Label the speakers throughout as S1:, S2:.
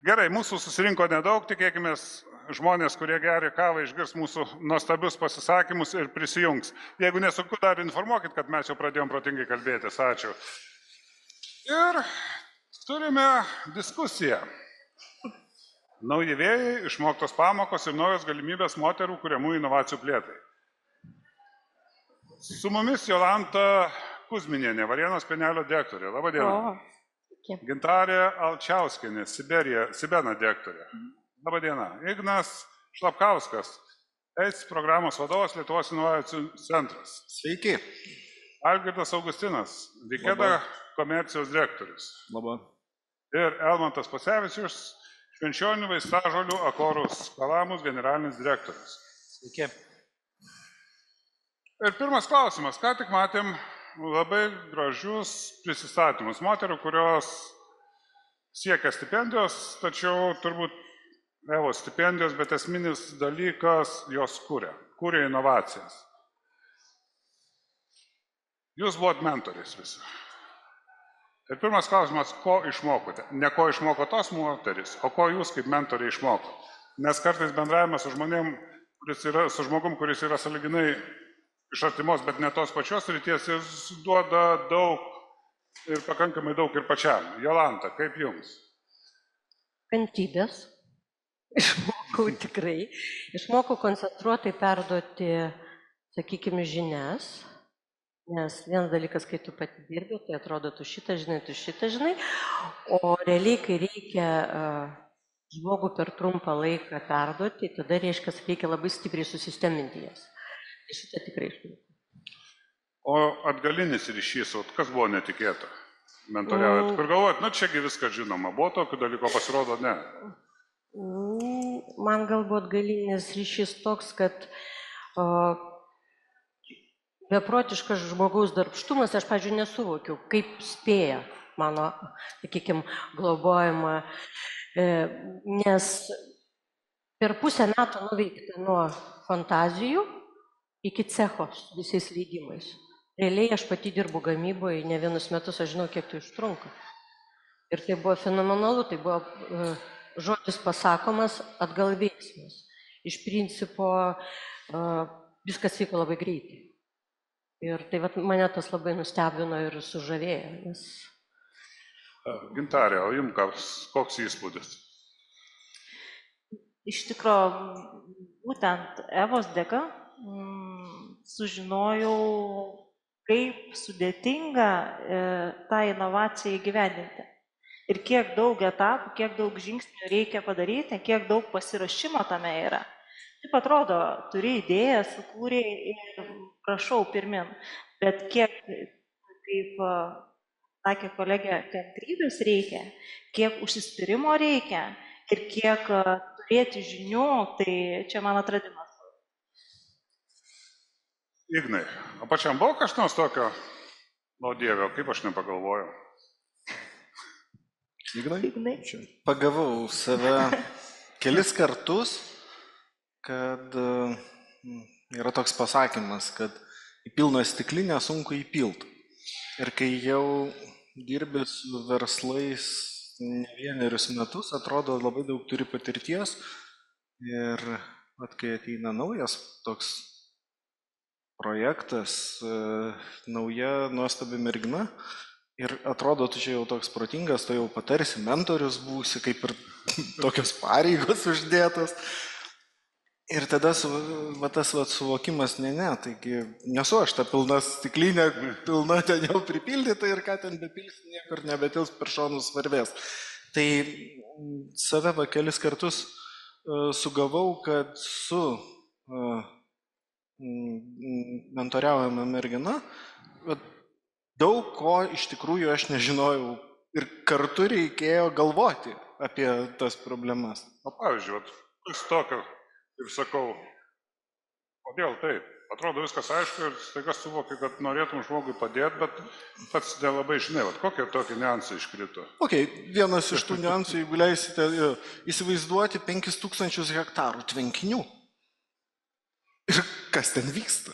S1: Gerai, mūsų susirinko nedaug, tikėkime, žmonės, kurie geria kavą, išgirs mūsų nuostabius pasisakymus ir prisijungs. Jeigu nesunku, dar informuokit, kad mes jau pradėjom protingai kalbėtis. Ačiū. Ir turime diskusiją. Nauji vėjai, išmoktos pamokos ir naujos galimybės moterų kuriamų inovacijų plėtrai. Su mumis Jolanta Kuzminienė, Varėnos pienelio direktorė. Labą dieną. Gintarė Alčiauskienė, Sibena direktorė. Labą dieną. Ignas Šlapkauskas, EIC programos vadovas, Lietuvos inovacijų centras.
S2: Sveiki.
S1: Algirdas Augustinas, Vikeda komercijos direktorius.
S2: Labą.
S1: Ir Elmantas Pasevičius, Švenčionių vaistažolių Akorus Kalamus generalinis direktorius.
S2: Sveiki.
S1: Ir pirmas klausimas, ką tik matėm labai gražius prisistatymus moterų, kurios siekia stipendijos, tačiau turbūt Evos stipendijos, bet esminis dalykas jos kūrė inovacijas. Jūs buvot mentoriais visi. Ir pirmas klausimas, ko išmokote? Ne ko išmoko tos moteris, o ko jūs kaip mentoriai išmoko? Nes kartais bendravimas su žmogum, kuris yra sąlyginai iš artimos, bet ne tos pačios ryties, jis duoda daug ir pakankamai daug ir pačiam. Jolanta, kaip jums?
S3: Kantrybės. Išmokau tikrai. Išmokau koncentruotai perduoti, sakykime, žinias. Nes vienas dalykas, kai tu pati dirbi, tai atrodo, tu šitą žinai. O realiai, kai reikia žmogų per trumpą laiką perduoti, tada reikia labai stipriai susisteminti jas. Šitą tikrai išmokau.
S1: O atgalinis ryšys, kas buvo netikėta? Mentoriaujat, kur galvojat, čiagi viskas žinoma, buvo tokių dalykų, pasirodo, ne.
S3: Man galbūt atgalinis ryšys toks, kad beprotiškas žmogaus darbštumas, aš, pavyzdžiui, nesuvokiau, kaip spėja mano, sakykime, globojimą, nes per pusę metų nuveikti nuo fantazijų iki cecho su visais leidimais. Realiai aš pati dirbu gamyboje, ne vienus metus aš žinau, kiek tai užtrunka. Ir tai buvo fenomenalu, tai buvo žodis pasakomas, atgal veiksmas. Iš principo viskas vyko labai greitai. Ir tai mane tas labai nustebino ir sužavėjo. Nes...
S1: Gintarė, o jums koks įspūdis?
S4: Iš tikrųjų, būtent Evos dėka sužinojau, kaip sudėtinga tą inovaciją įgyvendinti. Ir kiek daug etapų, kiek daug žingsnių reikia padaryti, kiek daug pasiruošimo tame yra. Taip atrodo, turi idėją, sukūrė ir prašau pirmin. Bet kiek, kaip sakė kolegė, kantrybės reikia, kiek užsispyrimo reikia ir kiek turėti žinių, tai čia man atradimas.
S1: Ignai, o pačiam buvo kažkas tokio, Dievio, kaip aš nepagalvojau?
S2: Ignai? Pagavau save kelis kartus, kad yra toks pasakymas, kad į pilną stiklinę sunku įpilt. Ir kai jau dirbi su verslais ne vienerius metus, atrodo labai daug turi patirties. Ir kai ateina naujas toks projektas, nauja nuostabi mergina ir atrodo, tu čia jau toks protingas, tu jau patarsi, mentorius būsi, kaip ir tokios pareigos uždėtos. Ir tada tas suvokimas, ne, taigi nesu aš tą pilną stiklinę, pilna ten jau pripildyta ir ką ten bepilsi, niekur nebetils per šonus varvės. Tai save kelis kartus sugavau, kad su mentoriaujama mergina, daug ko iš tikrųjų aš nežinojau ir kartu reikėjo galvoti apie tas problemas.
S1: O pavyzdžiui, jūs tokio ir sakau, kodėl taip? Atrodo viskas aišku ir staiga suvoki, kad norėtum žmogui padėti, bet pats nelabai žinai, kokie tokie niuansai iškrito.
S2: Vienas iš tų niuansų, jeigu leisite įsivaizduoti 5000 hektarų tvenkinių. Ir kas ten vyksta?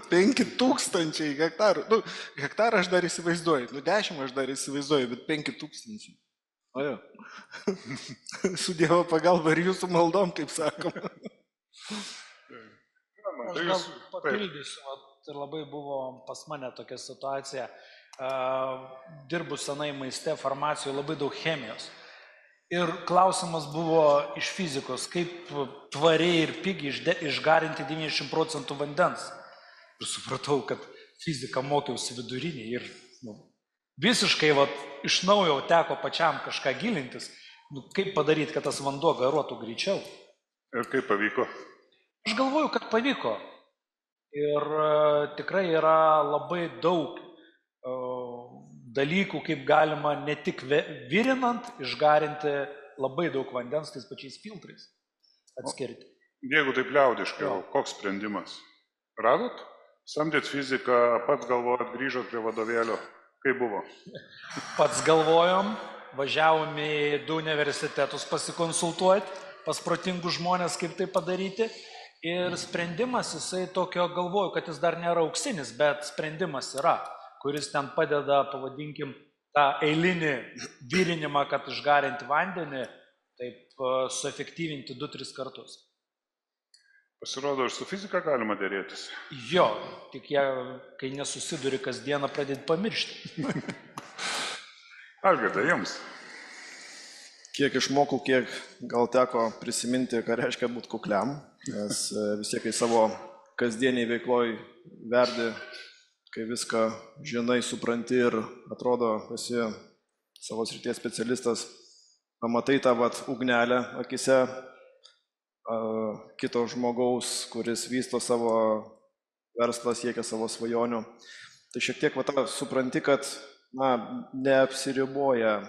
S2: 5000 hektarų. Hektarą aš dar įsivaizduoju, 10 aš dar įsivaizduoju, bet 5000. O jo. Su Dievo pagalba ir jūsų maldom, kaip sakoma.
S5: Aš
S1: Tai
S5: gal
S1: jūs-
S5: papildysiu, vat ir labai buvo pas mane tokia situacija. Dirbu senai maiste, farmacijoje, labai daug chemijos. Ir klausimas buvo iš fizikos, kaip tvariai ir pigiai išgarinti 90% vandens. Ir supratau, kad fiziką mokiausi vidurinį ir visiškai iš naujo teko pačiam kažką gilintis, kaip padaryti, kad tas vanduo garuotų greičiau.
S1: Ir kaip pavyko?
S5: Aš galvoju, kad pavyko. Ir tikrai yra labai daug dalykų, kaip galima ne tik virinant, išgarinti labai daug vandens tais pačiais filtrais atskirti.
S1: Jeigu taip liaudiškai, koks sprendimas? Radot? Samdėt fiziką, pats galvojat, grįžot prie vadovėlio. Kaip buvo?
S5: Pats galvojom, važiavom į 2 universitetus pasikonsultuoti, pas protingus žmonės, kaip tai padaryti. Ir sprendimas, jisai tokio galvoju, kad jis dar nėra auksinis, bet sprendimas yra, kuris ten padeda, pavadinkim, tą eilinį virinimą, kad išgarinti vandenį, taip suefektyvinti 2-3 kartus.
S1: Pasirodo, ir su fizika galima dėrėtis.
S5: Jo, tik jie, kai nesusiduri kasdieną, pradėti pamiršti.
S1: Algirdai, jums.
S2: Kiek išmokau, kiek gal teko prisiminti, ką reiškia būti kukliam, nes vis tiek, kai savo kasdieniai veikloj verdi, kai viską žinai, supranti ir atrodo, esi savo srities specialistas, pamatai tą ugnelę akise kito žmogaus, kuris vysto savo verslą, siekia savo svajonių. Tai šiek tiek supranti, kad neapsiriboja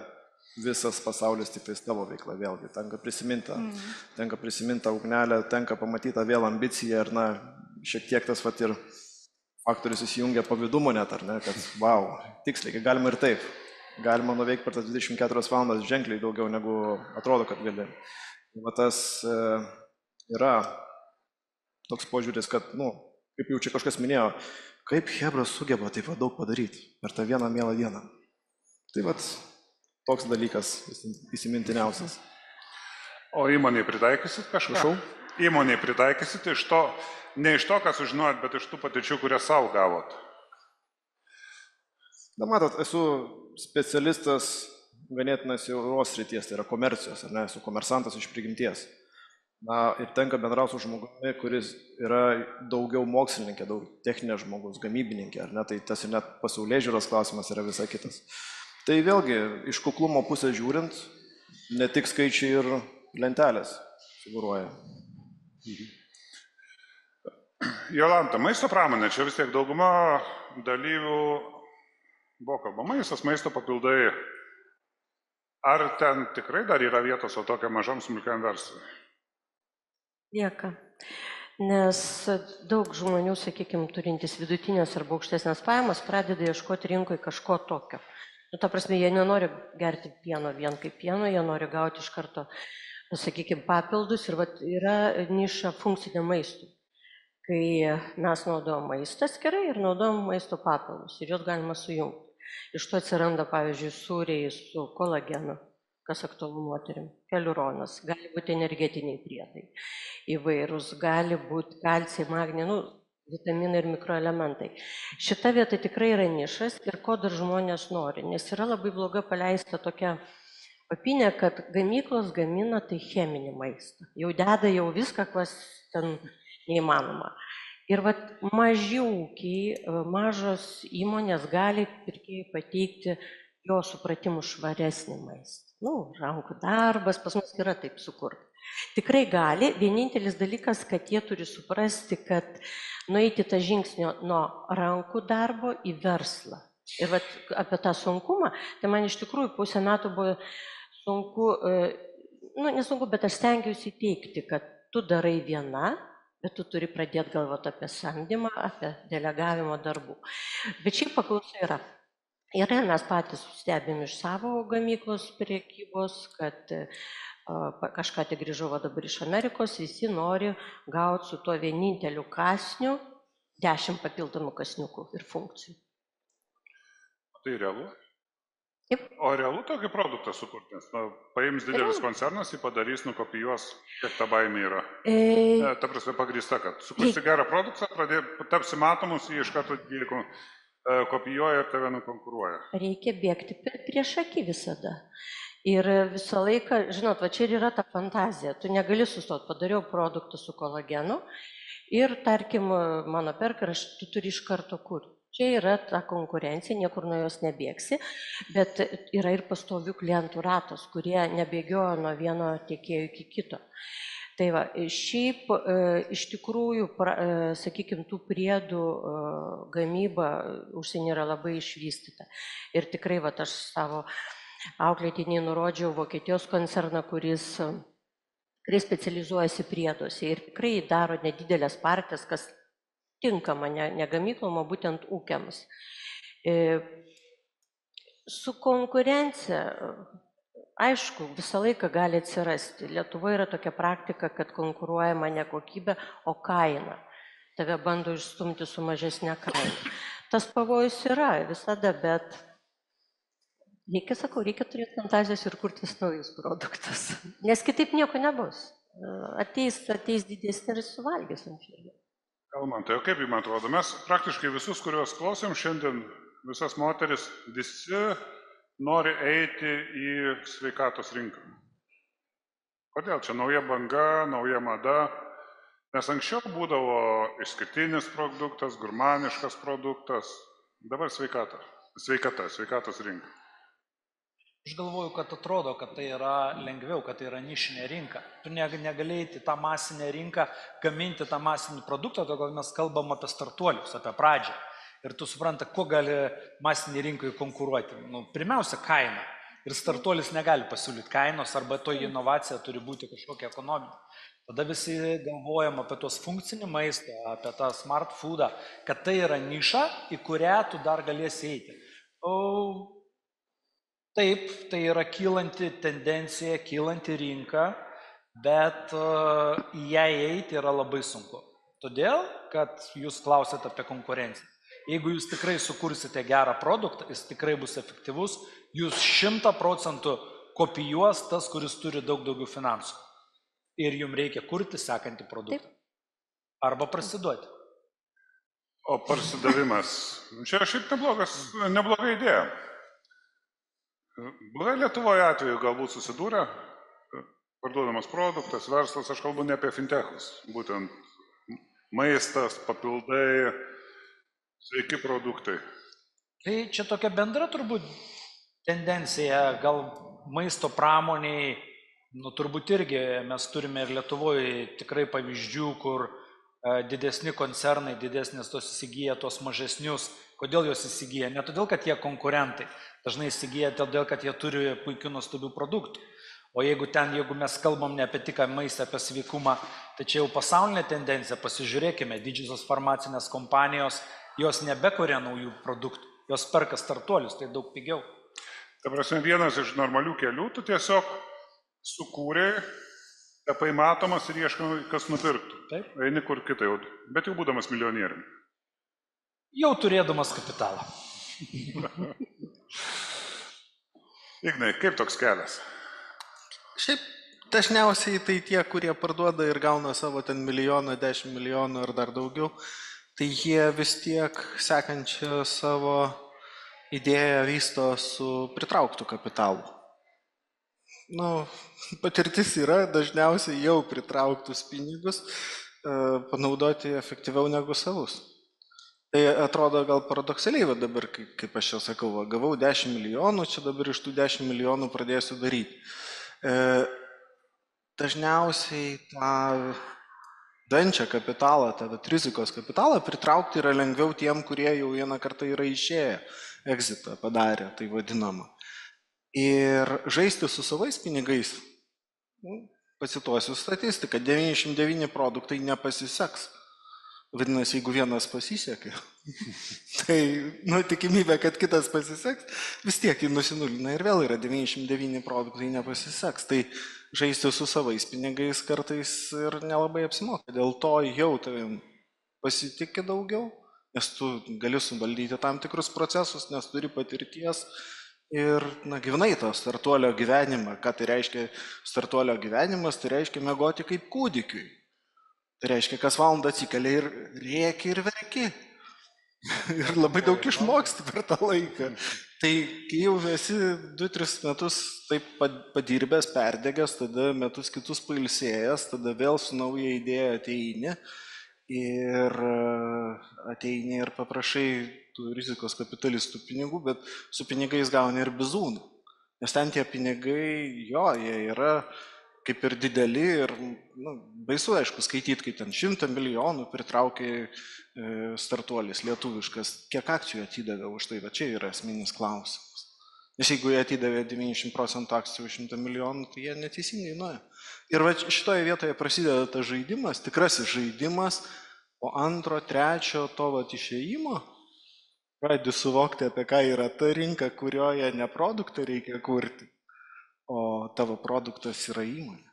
S2: visas pasaulis tik tai tavo veikla vėlgi. Tenka prisiminti tą ugnelę, tenka pamatyti vėl ambiciją ir šiek tiek tas ir faktorius įsijungia pavydumo net, ar ne, kad tiksliai, galima ir taip. Galima nuveikti per tas 24 valandas ženkliai daugiau negu atrodo, kad gali. Tas yra toks požiūris, kad, kaip jau čia kažkas minėjo, kaip Hebras sugeba taip daug padaryti per tą vieną mielą dieną. Tai toks dalykas įsimintiniausias.
S1: O įmonėje pritaikysit kažką?
S2: Prašau?
S1: Įmonėje pritaikysit ne iš to, ką sužinojot, bet iš tų patirčių, kurias savo gavot.
S2: Matot, esu specialistas ganėtinai siauros srities, tai yra komercijos, ar ne, esu komersantas iš prigimties. Ir tenka bendrauti su žmogumi, kuris yra daugiau mokslininkė, daug techninė žmogus, gamybininkė, ar ne, tai tas ir net pasaulėžiūros klausimas yra visai kitas. Tai vėlgi, iš kuklumo pusės žiūrint, ne tik skaičiai ir lentelės figūruoja.
S1: Jolanta, maisto pramonė, čia vis tiek dauguma dalyvių buvo kalba maistas, maisto papildai. Ar ten tikrai dar yra vietos tokiam mažam smulkiam verslui?
S3: Lieka. Nes daug žmonių, sakykime, turintys vidutinės arba aukštesnės pajamas, pradeda ieškoti rinkoje kažko tokio. Ta prasme, jie nenori gerti pieno vien kaip pieno, jie nori gauti iš karto, sakykime, papildus ir yra niša funkcinė maistui. Kai mes naudojam maistą skirai ir naudojam maisto papildus ir juos galima sujungti. Iš to atsiranda, pavyzdžiui, sūriai su kolagenu, kas aktualu moterim, hialuronas, gali būti energetiniai priedai įvairūs, gali būti kalciai, magnį, vitaminai ir mikroelementai. Šita vieta tikrai yra nišas ir ko dar žmonės nori, nes yra labai bloga paleista tokia opinija, kad gamyklos gamina tai cheminį maistą. Jau deda viską, kas ten neįmanoma. Ir maži ūkiai, mažos įmonės gali pirkėjai pateikti jo supratimu švaresnį maistą. Rankų darbas, pas mus yra taip sukurta. Tikrai gali, vienintelis dalykas, kad jie turi suprasti, kad nueiti tą žingsnį nuo rankų darbo į verslą. Ir apie tą sunkumą, tai man iš tikrųjų pusę metų buvo sunku, nesunku, bet aš stengiausi įteikti, kad tu darai viena, bet tu turi pradėti galvoti apie samdymą, apie delegavimo darbų. Bet šiaip paklausa yra. Ir mes patys stebim iš savo gamyklos prekybos, kad kažką tik grįžau dabar iš Amerikos, visi nori gauti su tuo vieninteliu kasniu 10 papildomų kasniukų ir funkcijų.
S1: Tai realu? O realu tokį produktą sukurti? Nes, paims didelis koncernas, jį padarys, nukopijuos, kiek ta baimė yra. Ta prasme pagrįsta, kad sukursi gerą produktą, tapsi matomus, jį iš karto kopijuoja ir tave nukonkuruoja.
S3: Reikia bėgti prieš akį visada. Ir visą laiką, žinot, va čia ir yra ta fantazija. Tu negali sustoti, padariau produktą su kolagenu ir, tarkim, mano perka, tu turi iš karto kurti. Čia yra ta konkurencija, niekur nuo jos nebėgsi, bet yra ir pastovių klientų ratas, kurie nebėgioja nuo vieno tiekėjo iki kito. Tai va, šiaip iš tikrųjų, sakykime, tų priedų gamyba užsienį yra labai išvystyta. Ir tikrai, va, aš savo auklėtiniai nurodžiau Vokietijos koncerną, kuris specializuojasi prieduose ir tikrai daro nedidelės partijas, kas tinkama ne gamyklom, o būtent ūkiams. Su konkurencija, aišku, visą laiką gali atsirasti. Lietuvoje yra tokia praktika, kad konkuruojama ne kokybė, o kaina. Tave bando išstumti su mažesnė kaina. Tas pavojus yra visada, bet reikia turėti fantazijos ir kurtis naujus produktus. Nes kitaip nieko nebus. Ateis didesnį ir suvalgys ant širdies.
S1: Kalmantai, o kaip jums atrodo, mes praktiškai visus, kuriuos klausėm šiandien, visas moteris, visi nori eiti į sveikatos rinką. Kodėl? Čia nauja banga, nauja mada, nes anksčiau būdavo išskirtinis produktas, gurmaniškas produktas, dabar sveikatos rinka.
S5: Aš galvoju, kad atrodo, kad tai yra lengviau, kad tai yra nišinė rinka. Tu negali eiti tą masinę rinką, gaminti tą masinį produktą, todėl mes kalbam apie startuolius, apie pradžią. Ir tu supranta, kuo gali masinį rinkai konkuruoti. Pirmiausia, kaina. Ir startuolis negali pasiūlyti kainos, arba to inovacija turi būti kažkokia ekonominė. Tada visi galvojam apie tos funkcinį maistą, apie tą smart foodą, kad tai yra niša, į kurią tu dar galėsi eiti. Taip, tai yra kylanti tendencija, kylanti rinka, bet į ją eiti yra labai sunku. Todėl, kad jūs klausėte apie konkurenciją. Jeigu jūs tikrai sukursite gerą produktą, jis tikrai bus efektyvus, jūs 100% kopijuos tas, kuris turi daug daugiau finansų. Ir jums reikia kurti sekantį produktą. Arba prasiduoti.
S1: O parsidavimas. Čia šiaip nebloga idėja. Buvę Lietuvoje atveju galbūt susidūrė, parduodamas produktas, verslas, aš kalbu ne apie fintechus, būtent maistas, papildai, sveiki produktai.
S5: Tai čia tokia bendra turbūt tendencija, gal maisto pramoniai, turbūt irgi mes turime ir Lietuvoje tikrai pavyzdžių, kur didesni koncernai, didesnės tos įsigyja tos mažesnius. Kodėl jos įsigyja? Ne todėl, kad jie konkurentai. Dažnai įsigyja todėl, kad jie turi puikių nuostabių produktų. O jeigu mes kalbam ne apie tik maistą, apie sveikumą, tai čia jau pasaulinė tendencija. Pasižiūrėkime, didžiosios farmacinės kompanijos, jos nebekuria naujų produktų. Jos perka startuolius, tai daug pigiau.
S1: Ta prasme, vienas iš normalių kelių, tu tiesiog sukūrė, tapai matomas ir ieškai, kas nupirktų.
S5: Taip.
S1: Eini kur kitai, bet jau būdamas milijonieriumi.
S5: Jau turėdamas kapitalą.
S1: Ignai, kaip toks kelias?
S2: Šiaip dažniausiai tai tie, kurie parduoda ir gauna savo ten milijoną, 10 milijonų ar dar daugiau, tai jie vis tiek sekančią savo idėją vysto su pritrauktų kapitalu. Patirtis yra dažniausiai jau pritrauktus pinigus panaudoti efektyviau negu savus. Tai atrodo gal paradoksaliai, dabar, kaip aš jau sakau, gavau 10 milijonų, čia dabar iš tų 10 milijonų pradėsiu daryti. Dažniausiai tą venture kapitalą, tą rizikos kapitalą pritraukti yra lengviau tiem, kurie jau vieną kartą yra išėję, exitą padarę, tai vadinama. Ir žaisti su savais pinigais, pacituosiu statistiką, 99 produktai nepasiseks. Vadinasi, jeigu vienas pasisekė, tai tikimybė, kad kitas pasiseks, vis tiek jį nusinulina ir vėl yra 99 produktai nepasiseks. Tai žaisti su savais pinigais kartais ir nelabai apsimoka. Dėl to jau tavim pasitikė daugiau, nes tu gali suvaldyti tam tikrus procesus, nes turi patirties ir gyvenai to startuolio gyvenimą. Ką tai reiškia startuolio gyvenimas? Tai reiškia miegoti kaip kūdikiui. Tai reiškia, kas valandą atsikelia ir rėki ir verki. Ir labai daug išmoksti per tą laiką. Tai kai jau esi 2-3 metus taip padirbęs, perdegęs, tada metus kitus pailsėjęs, tada vėl su nauja idėja ateini ir paprašai tų rizikos kapitalistų pinigų, bet su pinigais gauni ir bizūną. Nes ten tie pinigai, jie yra kaip ir dideli ir baisu, aišku, skaityti, kaip ten 100 milijonų pritraukė startuolis lietuviškas, kiek akcijų atidavė už tai, bet čia yra esminis klausimas. Nes jeigu jie atidavė 90% akcijų už 100 milijonų, tai jie neteisingai nuėjo. Ir šitoje vietoje prasideda tas žaidimas, tikrasis žaidimas, po 2-3 to išėjimo pradedi suvokti, apie ką yra ta rinka, kurioje ne produktą reikia kurti, o tavo produktas yra įmonė.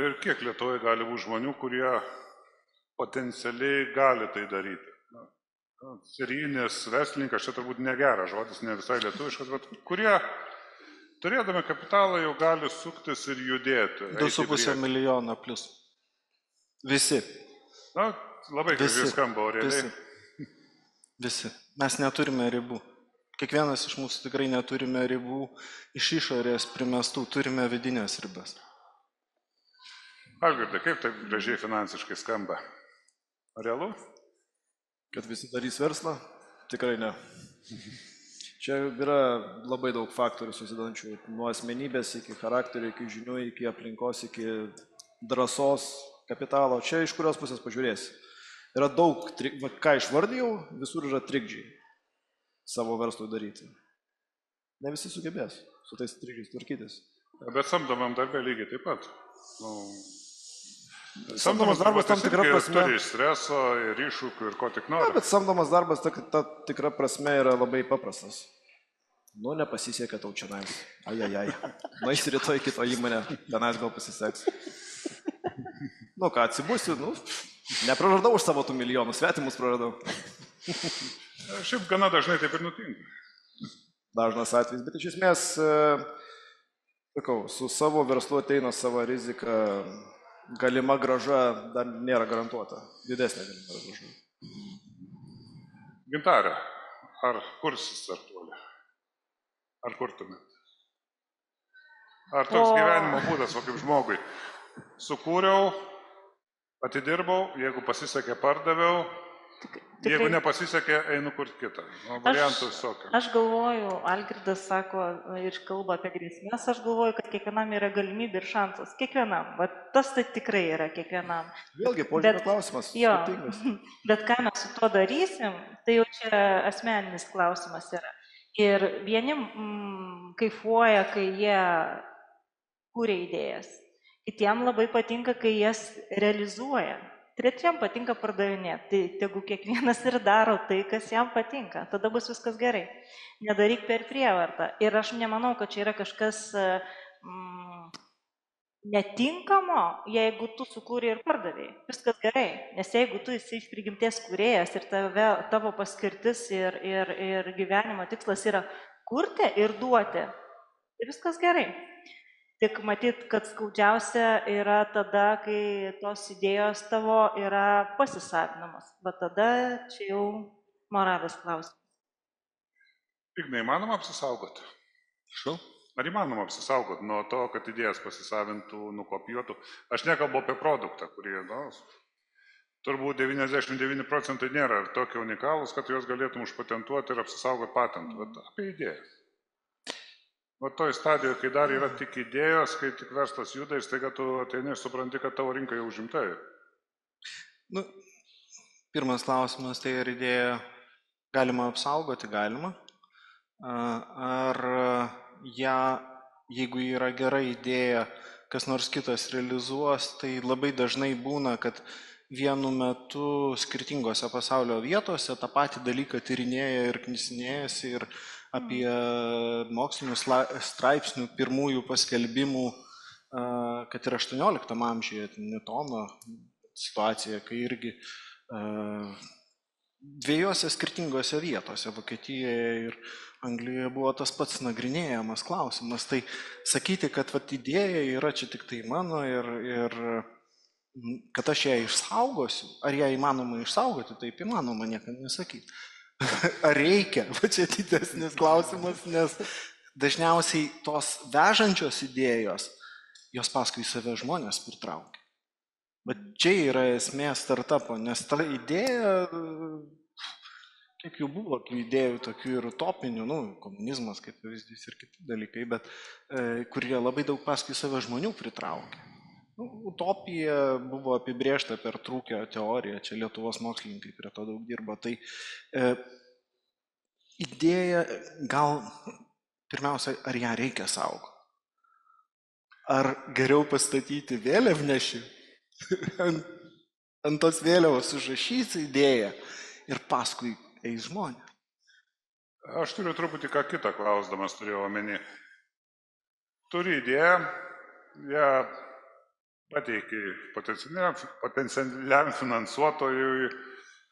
S1: Ir kiek Lietuvoje gali būti žmonių, kurie potencialiai gali tai daryti? Serijinis verslininkas, čia turbūt negeras žodis, ne visai lietuviškas, bet kurie turėdami kapitalą jau gali suktis ir judėti.
S2: 2,5 milijono plus. Visi.
S1: Labai gražiai skamba, Aurelijai.
S2: Visi. Mes neturime ribų. Kiekvienas iš mūsų tikrai neturime ribų iš išorės primestų, turime vidinės ribas.
S1: Algirdai, kaip taip gražiai finansiškai skamba? Realu?
S6: Kad visi darys verslą? Tikrai ne. Čia yra labai daug faktorių susidedančių, nuo asmenybės iki charakterio, iki žinių, iki aplinkos, iki drąsos, kapitalo. Čia iš kurios pusės pažiūrėsi. Yra daug, ką išvardėjau, visur yra trikdžiai savo verslui daryti. Ne visi sugebės su tais trikdžiais tvarkytis.
S1: Bet samdomam darbė lygiai taip pat.
S6: Samdomas darbas tam tikra prasme
S1: turi streso ir iššūkių ir ko tik nori.
S6: Bet samdomas darbas ta tikra prasme yra labai paprastas. Nepasisekė tau čia nais. Ajajaj. Nueisi rytoj kito įmonę, tenais gal pasiseks. Ką atsibusiu, nepraradau už savo tų milijonų, svetimus praradau.
S1: Šiaip gana dažnai taip ir nutinka.
S6: Dažnas atvejis, bet iš esmės, su savo verslu ateina savo rizika, galima grąža dar nėra garantuota, didesnė galima grąža.
S1: Gintarė, ar kursi startuolį? Ar kurtumėt? Ar toks gyvenimo būdas, kaip žmogui? Sukūriau, atidirbau, jeigu pasisekė, pardaviau, jeigu nepasisekė, einu kurti kitą. Variantų visokių.
S4: Aš galvoju, Algirdas sako ir kalba apie grėsmės, aš galvoju, kad kiekvienam yra galimybė ir šansas. Kiekvienam. Tas tai tikrai yra kiekvienam.
S6: Vėlgi, požiūrio klausimas.
S4: Jo, bet ką mes su tuo darysim, tai jau čia asmeninis klausimas yra. Ir vieni kaifuoja, kai jie kūrė idėjas. Kitiem labai patinka, kai jas realizuoja. Trečiam patinka pardavinėti. Tai tegu kiekvienas ir daro tai, kas jam patinka. Tada bus viskas gerai. Nedaryk per prievartą. Ir aš nemanau, kad čia yra kažkas netinkamo, jeigu tu sukūrė ir pardavėjai. Viskas gerai. Nes jeigu tu esi iš prigimties kūrėjas ir tavo paskirtis ir gyvenimo tikslas yra kurti ir duoti, tai viskas gerai. Tik matyt, kad skaudžiausia yra tada, kai tos idėjos tavo yra pasisavinamos. Bet tada čia jau moralės klausimas.
S1: Ignai, įmanoma apsisaugoti? Ar įmanoma apsisaugoti nuo to, kad idėjas pasisavintų, nukopijuotų? Aš nekalbu apie produktą, kurie, turbūt 99% nėra tokie unikalūs, kad juos galėtum užpatentuoti ir apsisaugoti patentų. Bet apie idėjas. O toj stadijoje, kai dar yra tik idėjos, kai tik verslas juda ir staiga tu ateini ir supranti, kad tavo rinka jau užimta.
S2: Pirmas klausimas, tai ar idėją galima apsaugoti? Galima. Ar ją, jeigu yra gera idėja, kas nors kitas realizuos, tai labai dažnai būna, kad vienu metu skirtingose pasaulio vietose tą patį dalyką tyrinėja ir knisinėjasi ir apie mokslinių straipsnių pirmųjų paskelbimų, kad ir 18 amžiuje, Newtono situacija, kai irgi dviejose skirtingose vietose, Vokietijoje ir Anglijoje buvo tas pats nagrinėjamas klausimas. Tai sakyti, kad idėja yra čia tik tai mano ir kad aš ją išsaugosiu, ar ją įmanoma išsaugoti, taip įmanoma, niekam nesakyti. Ar reikia? Va čia didesnis klausimas, nes dažniausiai tos vežančios idėjos, jos paskui save žmonės pritraukia. Bet čia yra esmė startupo, nes ta idėja, kiek jų buvo, tų idėjų tokių ir utopinių, komunizmas kaip pavyzdys ir kiti dalykai, bet kurie labai daug paskui save žmonių pritraukia. Utopija buvo apibrėžta per Trūkio teoriją, čia Lietuvos mokslininkai prie to daug dirbo. Tai idėja gal pirmiausia, ar ją reikia saugoti? Ar geriau pastatyti vėliavnešį, ant tos vėliavos užrašys idėją ir paskui eis žmonės?
S1: Aš turiu truputį ką kitą klausdamas, turėjau omeny. Turi idėją, ją pateiki potencialiam finansuotojui,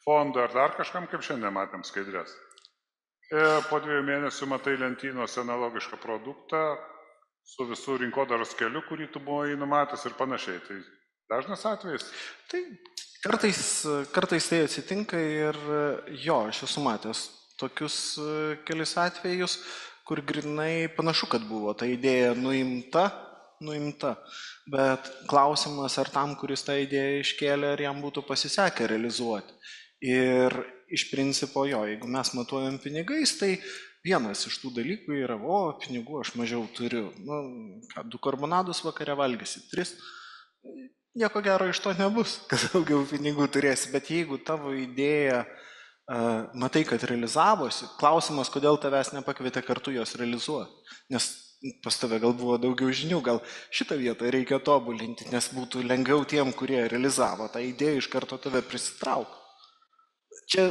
S1: fondui ar dar kažkam, kaip šiandien matėm skaidrės. Ir po 2 mėnesių matai lentynos analogišką produktą su visų rinkodaros keliu, kurį tu buvai numatęs ir panašiai. Tai dažnas atvejis?
S2: Tai kartais tai atsitinka ir jo, aš esu matęs tokius kelis atvejus, kur grinai panašu, kad buvo ta idėja nuimta, bet klausimas, ar tam, kuris tą idėją iškėlė, ar jam būtų pasisekę realizuoti. Ir iš principo jo, jeigu mes matuojam pinigais, tai vienas iš tų dalykų yra, pinigų aš mažiau turiu. 2 karbonadus vakare valgysi, 3. Nieko gero iš to nebus, kad daugiau pinigų turėsi. Bet jeigu tavo idėja, matai, kad realizavosi, klausimas, kodėl tavęs nepakvietė kartu jos realizuoti. Nes pas tave gal buvo daugiau žinių, gal šitą vietą reikia tobulinti, nes būtų lengviau tiem, kurie realizavo tą idėją, iš karto tave prisitrauk. Čia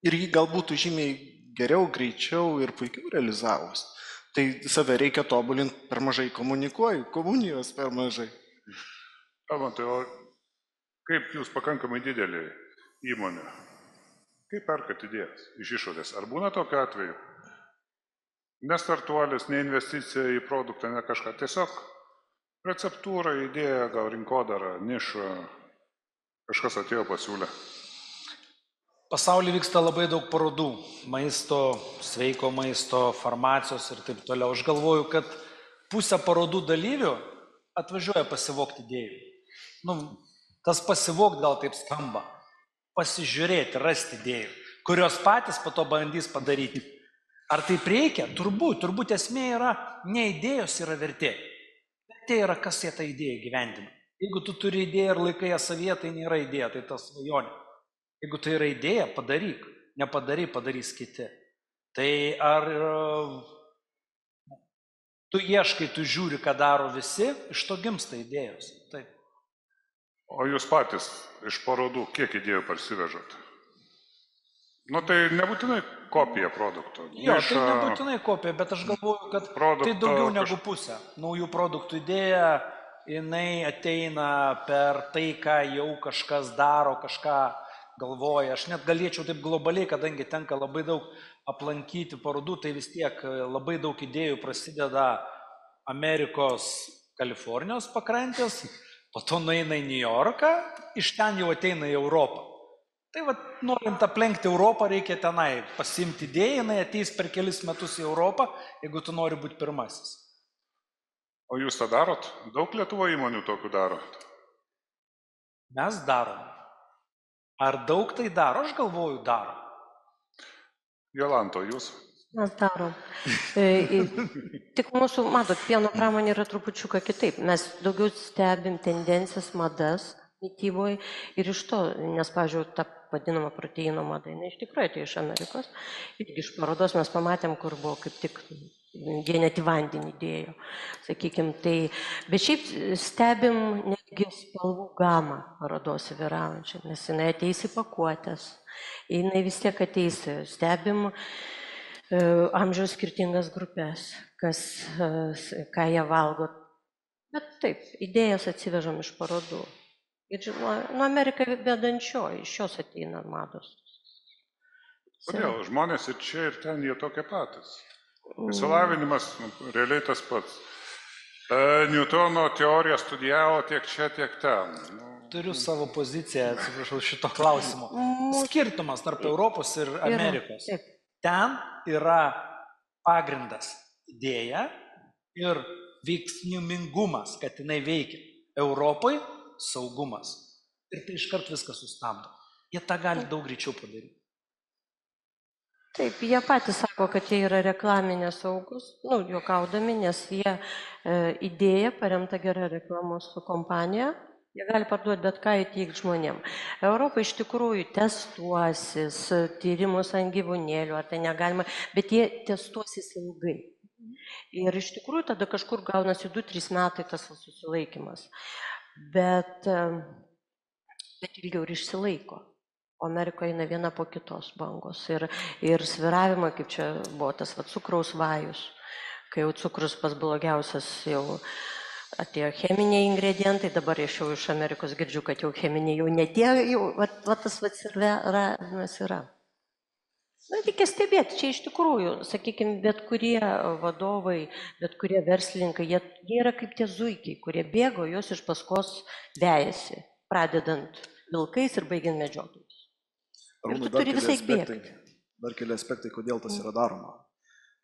S2: ir jį gal būtų žymiai geriau, greičiau ir puikiau realizavus. Tai save reikia tobulinti, per mažai komunikuoju, komunijos per mažai.
S1: Kalbantai, o kaip jūs pakankamai didelė įmonė? Kaip perkat idėjas iš išorės? Ar būna tokio atveju? Ne startuolis, ne investicija į produktą, ne kažką. Tiesiog receptūra, idėja, gal rinkodara, niša, kažkas atėjo pasiūlė.
S5: Pasaulyje vyksta labai daug parodų. Maisto, sveiko maisto, farmacijos ir taip toliau. Aš galvoju, kad pusė parodų dalyvių atvažiuoja pasivokti idėjų. Tas pasivokti gal taip skamba. Pasižiūrėti, rasti idėjų, kurios patys po to bandys padaryti. Ar taip reikia? Turbūt esmė yra, ne idėjos yra vertė. Vertė yra, kas jie tą idėją gyvendina. Jeigu tu turi idėją ir laikai ją savyje, tai nėra idėja, tai tas svajonė. Jeigu tai yra idėja, padaryk. Nepadarai, padarys kiti. Tai ar tu ieškai, tu žiūri, ką daro visi, iš to gimsta idėjos. Taip.
S1: O jūs patys iš parodų kiek idėjų parsivežat? Tai nebūtinai kopija produkto.
S5: Jo, tai nebūtinai kopija, bet aš galvoju, kad tai daugiau negu pusė. Naujų produktų idėja, jinai ateina per tai, ką jau kažkas daro, kažką galvoja. Aš net galėčiau taip globaliai, kadangi tenka labai daug aplankyti parodų, tai vis tiek labai daug idėjų prasideda Amerikos, Kalifornijos pakrantės, po to nueina į New Yorką, iš ten jau ateina į Europą. Tai norint aplenkti Europą, reikia tenai pasimti idėją, jinai ateis per kelis metus į Europą, jeigu tu nori būti pirmasis.
S1: O jūs tą darot? Daug Lietuvoje įmonių tokių darot?
S5: Mes darom. Ar daug tai daro? Aš galvoju, daro.
S1: Jolanto, jūs?
S3: Mes darom. Tik mūsų, pieno pramonė yra trupučiuką kitaip. Mes daugiau stebim tendencijas, madas mityboje ir iš to, nes, pavyzdžiui, ta vadinama proteino mada, iš tikrųjų tai iš Amerikos. Ir iš parodos mes pamatėm, kur buvo kaip tik jie net į vandenį dėjo, sakykime. Tai, bet šiaip stebim netgi spalvų gamą parodos įvyraujančią, nes jinai ateis į pakuotės, jinai vis tiek ateis, stebim amžiaus skirtingas grupės, ką jie valgo. Bet taip, idėjas atsivežam iš parodų. Ir nuo Amerika vedančioji, iš jos ateina mados.
S1: Kodėl? Žmonės ir čia, ir ten jie tokie patys. Išsilavinimas realiai tas pats. Newtono teoriją studijavo tiek čia, tiek ten.
S5: Turiu savo poziciją, atsiprašau, šito klausimo. Skirtumas tarp Europos ir Amerikos.
S3: Taip.
S5: Ten yra pagrindas idėja ir veiksmingumas, kad jinai veikia. Europai saugumas. Ir tai iškart viską sustabdo. Jie tą gali daug greičiau padaryti.
S3: Taip, jie patys sako, kad jie yra reklaminės saugus, juokaudami, nes jie idėja paremta gera reklamos kompanija, jie gali parduoti bet ką įteikti žmonėm. Europa iš tikrųjų testuosis tyrimus ant gyvūnėlių, ar tai negalima, bet jie testuosis ilgai. Ir iš tikrųjų tada kažkur gaunasi 2-3 metai tas susilaikimas. Bet ilgiau ir išsilaiko. O Amerikoje eina viena po kitos bangos. Ir sviravimai, kaip čia buvo tas cukraus vajus, kai jau cukrus pas blogiausias jau atėjo cheminiai ingredientai, dabar aš jau iš Amerikos girdžiu, kad jau cheminiai jau netie, jau tas svyravimas yra. Reikia stebėti, čia iš tikrųjų, sakykime, bet kurie vadovai, bet kurie verslininkai, jie yra kaip tie zuikiai, kurie bėgo, jos iš paskos vejasi, pradedant vilkais ir baigiant medžiotojais.
S6: Arūnai, dar keli aspektai, kodėl tas yra daroma.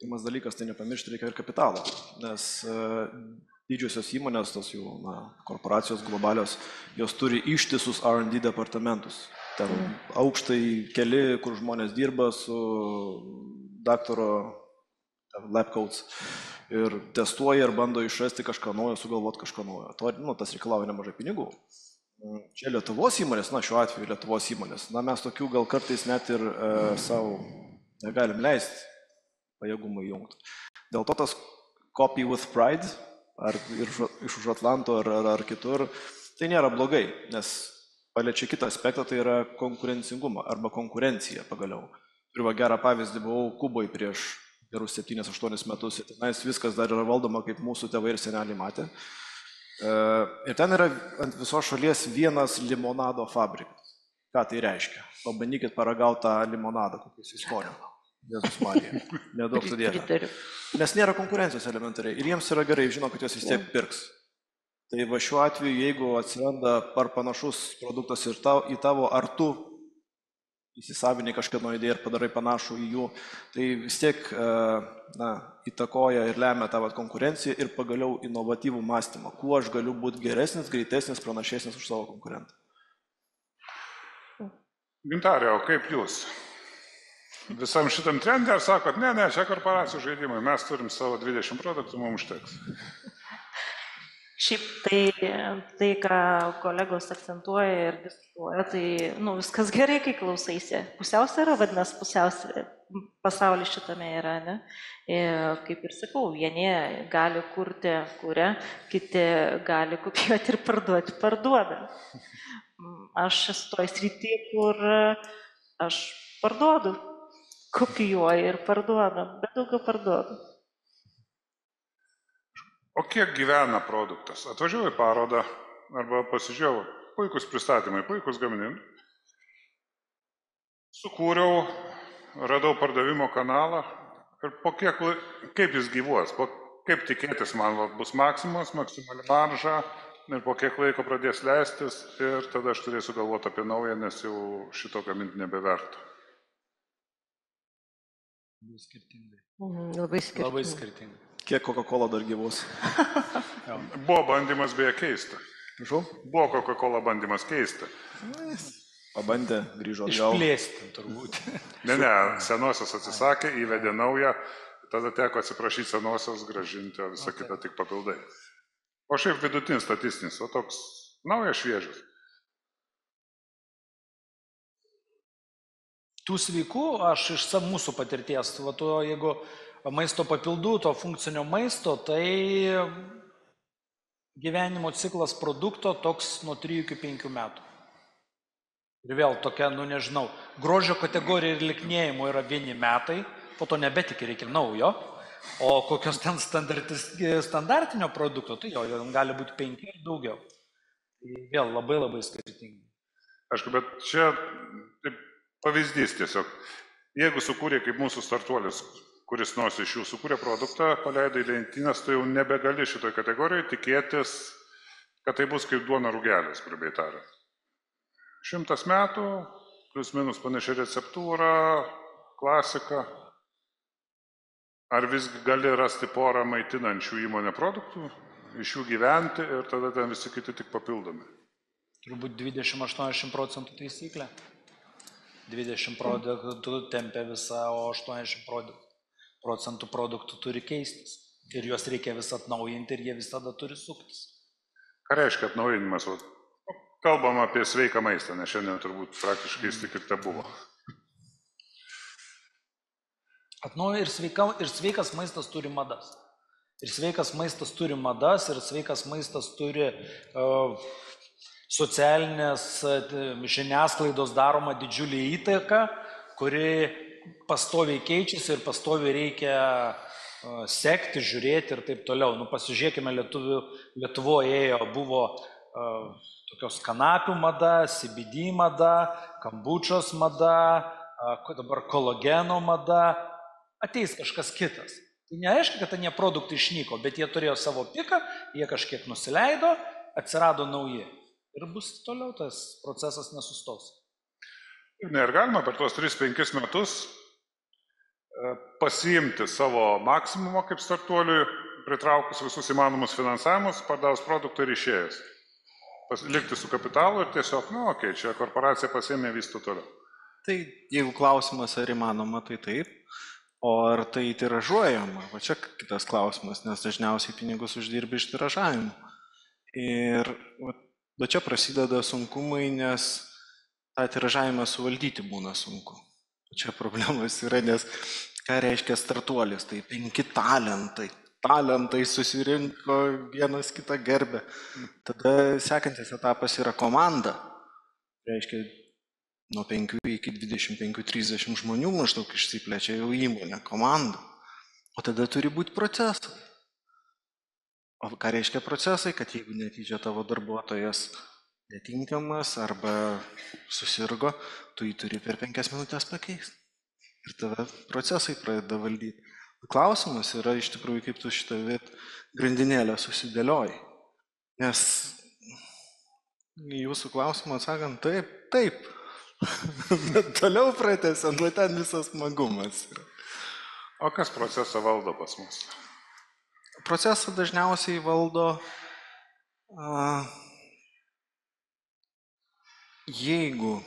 S6: Pirmas dalykas, tai nepamiršti reikia ir kapitalo, nes didžiosios įmonės, tos jų korporacijos globalios, jos turi ištisus R&D departamentus. Ten aukštai keli, kur žmonės dirba su daktaro lab coats ir testuoja ir bando išrasti kažką naujo, sugalvoti kažką naujo. Tas reikalauja nemažai pinigų. Čia Lietuvos įmonės, šiuo atveju Lietuvos įmonės, mes tokių gal kartais net ir savo negalim leisti pajėgumą įjungti. Dėl to tas copy with pride, ar iš už Atlanto, ar kitur, tai nėra blogai, nes paliečia kitą aspektą, tai yra konkurencingumą arba konkurencija pagaliau. Turiu gerą pavyzdį, buvau Kuboje prieš gerus 7-8 metus ir tenais viskas dar yra valdoma, kaip mūsų tėvai ir seneliai matė. Ir ten yra ant visos šalies vienas limonado fabrikas. Ką tai reiškia? Pabandykit paragauti tą limonadą, kokius įskonio. Jėzus Marija. Nedaug studijų. Nes nėra konkurencijos elementariai. Ir jiems yra gerai, žino, kad jos vis tiek pirks. Tai va šiuo atveju, jeigu atsiranda par panašus produktas ir į tavo, ar tu įsisavini kažkieno idėją ir padarai panašų į jų, tai vis tiek įtakoja ir lemia tą konkurenciją ir pagaliau inovatyvų mąstymą. Kuo aš galiu būti geresnis, greitesnis, pranašesnis už savo konkurentą.
S1: Gintarė, o kaip jūs? Visam šitam trendė ar sakot, ne, čia korporacijų žaidimai, mes turim savo 20 produktų, mums užteks.
S4: Šiaip tai, ką kolegos akcentuoja ir diskutuoja, tai viskas gerai, kai klausaisi. Pusiausvėra, vadinasi, pusiausvėra pasaulis šitame yra, ne? Ir kaip ir sakau, vieni gali kurti, kuria, kiti gali kopijuoti ir parduoda. Aš esu toj srity, kur aš parduodu, kopijuoju ir parduodu, bet daugiau parduodu.
S1: O kiek gyvena produktas? Atvažiuoju į parodą arba pasižiūrėjau, puikus pristatymai, puikus gaminimai. Sukūriau, radau pardavimo kanalą ir kaip jis gyvuos, kaip tikėtis man bus maksimumas, maksimali marža ir po kiek laiko pradės leistis ir tada aš turėsiu galvoti apie naują, nes jau šito gaminti nebeverta.
S3: Labai skirtingai.
S5: Labai skirtingai.
S6: Kiek Coca-Cola dar gyvos?
S1: Buvo bandymas beje keista.
S6: Prašau?
S1: Buvo Coca-Cola bandymas keista.
S6: Pabandė, grįžo atgal.
S5: Išplėsti turbūt.
S1: Ne, senosios atsisakė, įvedė naują, tada teko atsiprašyti senosios, grąžinti, o visą kitą tik papildai. O šiaip vidutinis statistinis, o toks naujas šviežias.
S5: Tų sveikų, aš iš mūsų patirties, jeigu maisto papildų, to funkcinio maisto, tai gyvenimo ciklas produkto toks nuo 3 iki 5 metų. Ir vėl tokia, nežinau, grožio kategorija ir liknėjimo yra 1 metai, po to nebetikė, reikia naujo, o kokios ten standartinio produkto, tai jo, gali būti 5 ir daugiau. Tai vėl labai skirtingai.
S1: Aišku, bet čia taip, pavyzdys tiesiog. Jeigu sukūrė kaip mūsų startuolis, kuris nors iš jų sukūrė produktą, paleido į lentynas, tu jau nebegali šitoj kategorijoje tikėtis, kad tai bus kaip duona rūgelis, grubiai tariant. 100 metų, plus minus panaši receptūra, klasika. Ar visgi gali rasti porą maitinančių įmonę produktų, iš jų gyventi ir tada ten visi kiti tik papildomi?
S5: Turbūt 20-80% taisyklė. 20% tempia visą, o 80% produktų turi keistis. Ir juos reikia vis atnaujinti ir jie visada turi suktis. Ką
S1: reiškia atnaujinimas? Kalbam apie sveiką maistą, nes šiandien turbūt praktiškai tik ir tai buvo.
S5: Atnauja ir sveikas maistas turi madas. Ir sveikas maistas turi madas, ir sveikas maistas turi socialinės žiniasklaidos daroma didžiulį įtaką, kuri pastoviai keičiasi ir pastoviai reikia sekti, žiūrėti ir taip toliau. Pasižiūrėkime, Lietuvoje buvo tokios kanapių mada, CBD mada, kambučos mada, dabar kolageno mada. Ateis kažkas kitas. Tai nereiškia, kad tie produktai išnyko, bet jie turėjo savo piką, jie kažkiek nusileido, atsirado nauji. Ir bus toliau tas procesas nesustos.
S1: Ir galima per tuos 3-5 metus pasiimti savo maksimumą kaip startuoliui, pritraukus visus įmanomus finansavimus, pardavus produktą ir išėjęs. Likti su kapitalu ir tiesiog, čia korporacija pasiėmė vystų toliau.
S2: Tai jeigu klausimas, ar įmanoma, tai taip. O ar tai tiražuojama? Va čia kitas klausimas, nes dažniausiai pinigus uždirbi iš tiražavimo. Ir va čia prasideda sunkumai, nes tą tiražavimą suvaldyti būna sunku. Čia problemas yra, nes ką reiškia startuolis? Tai 5 talentai. Talentai susirinko, vienas kitą gerbė. Tada sekantis etapas yra komanda. Reiškia, nuo 5 iki 25-30 žmonių maždaug išsiplečia jau įmonė, komanda. O tada turi būti procesai. O ką reiškia procesai? Kad jeigu netyčia tavo darbuotojas netinkamas arba susirgo, tu jį turi per 5 minutės pakeisti. Ir tada procesai pradeda valdyti. Klausimas yra iš tikrųjų, kaip tu šitą grandinėlę susidėlioji. Nes jūsų klausimą atsakant, taip. Bet toliau pratęsiant, ten visas smagumas.
S1: O kas procesą valdo pas mus?
S2: Procesą dažniausiai valdo, jeigu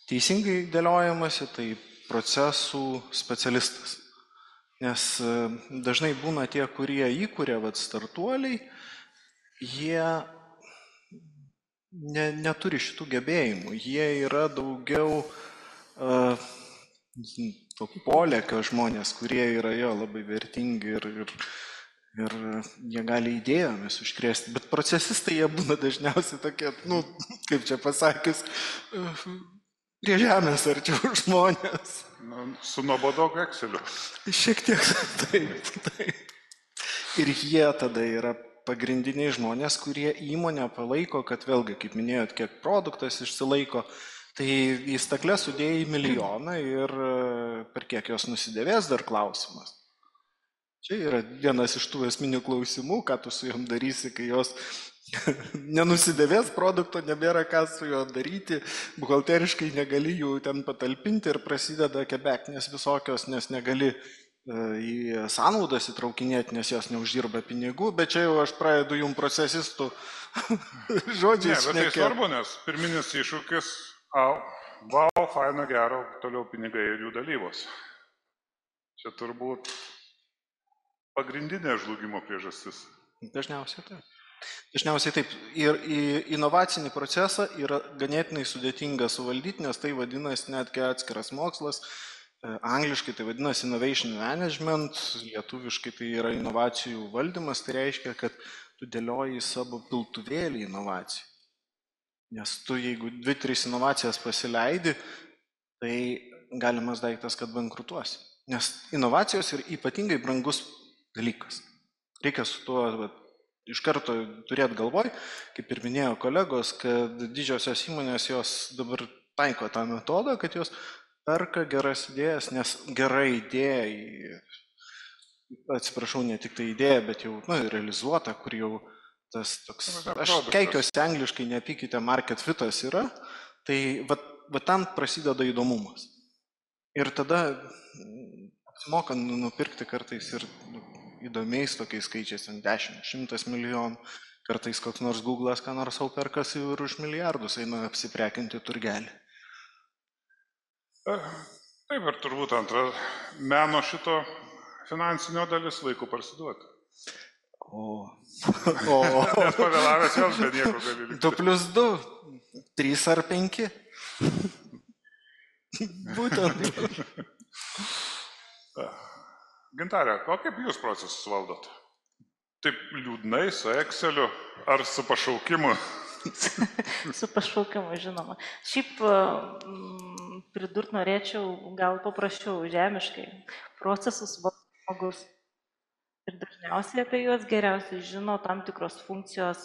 S2: teisingai dėliojamasi, tai procesų specialistas. Nes dažnai būna tie, kurie įkuria startuoliai, jie neturi šitų gebėjimų. Jie yra daugiau polėkio žmonės, kurie yra labai vertingi ir jie gali idėjomis užkrėsti. Bet procesistai jie būna dažniausiai tokie, kaip čia pasakius, prie žemės arčiau žmonės.
S1: Su nuobodok Exceliu.
S2: Šiek tiek taip. Ir jie tada yra pagrindiniai žmonės, kurie įmonę palaiko, kad vėlgi, kaip minėjot, kiek produktas išsilaiko, tai į staklę sudėjai 1 milijoną ir per kiek jos nusidėvės dar klausimas. Čia yra vienas iš tų esminių klausimų, ką tu su jom darysi, kai jos nenusidėvės produkto, nebėra ką su juo daryti, buhalteriškai negali jų ten patalpinti ir prasideda kebeknės visokios, nes negali į sąnaudas įtraukinėti, nes jos neuždirba pinigų, bet čia jau aš pradedu jums procesistų žodžiais šnekėti.
S1: Bet tai svarbu, nes pirminis iššūkis, faina, gero, toliau pinigai ir jų dalybos. Čia turbūt pagrindinė žlugimo priežastis.
S2: Dažniausiai taip. Ir inovacinį procesą yra ganėtinai sudėtinga suvaldyti, nes tai vadinasi netgi atskiras mokslas. Angliškai tai vadinasi innovation management, lietuviškai tai yra inovacijų valdymas, tai reiškia, kad tu dėlioji savo piltuvėlį inovacijų. Nes tu, jeigu 2-3 inovacijas pasileidi, tai galimas daiktas, kad bankrutuosi. Nes inovacijos yra ypatingai brangus dalykas. Reikia su tuo iš karto turėti galvoj, kaip ir minėjo kolegos, kad didžiosios įmonės jos dabar taiko tą metodą, kad jos perka geras idėjas, nes gera idėja, atsiprašau, ne tik tai idėja, bet jau realizuota, kur jau tas toks, aš keikiuosi angliškai, nepykite, market fitas yra, tai va ten prasideda įdomumas. Ir tada apsimoka nupirkti kartais ir įdomiais tokiais skaičiais, 10, 100 milijonų, kartais koks nors Google'as, ką nors sau perkasi ir už milijardus eina apsiprekinti turgelį.
S1: Taip ir turbūt antra meno šito finansinio dalis laiku parsiduoti. Nes pavėlavęs vėl be nieko gali likti.
S2: 2+2, 3 ar 5. Būtent.
S1: Gintarė, o kaip jūs procesus valdot? Taip liūdnai, su Exceliu ar su pašaukimu?
S4: Su pašaukimu, žinoma. Šiaip pridurt norėčiau gal paprasčiau, žemiškai. Procesus valdo žmogus. Ir dažniausiai apie juos geriausiai žino tam tikros funkcijos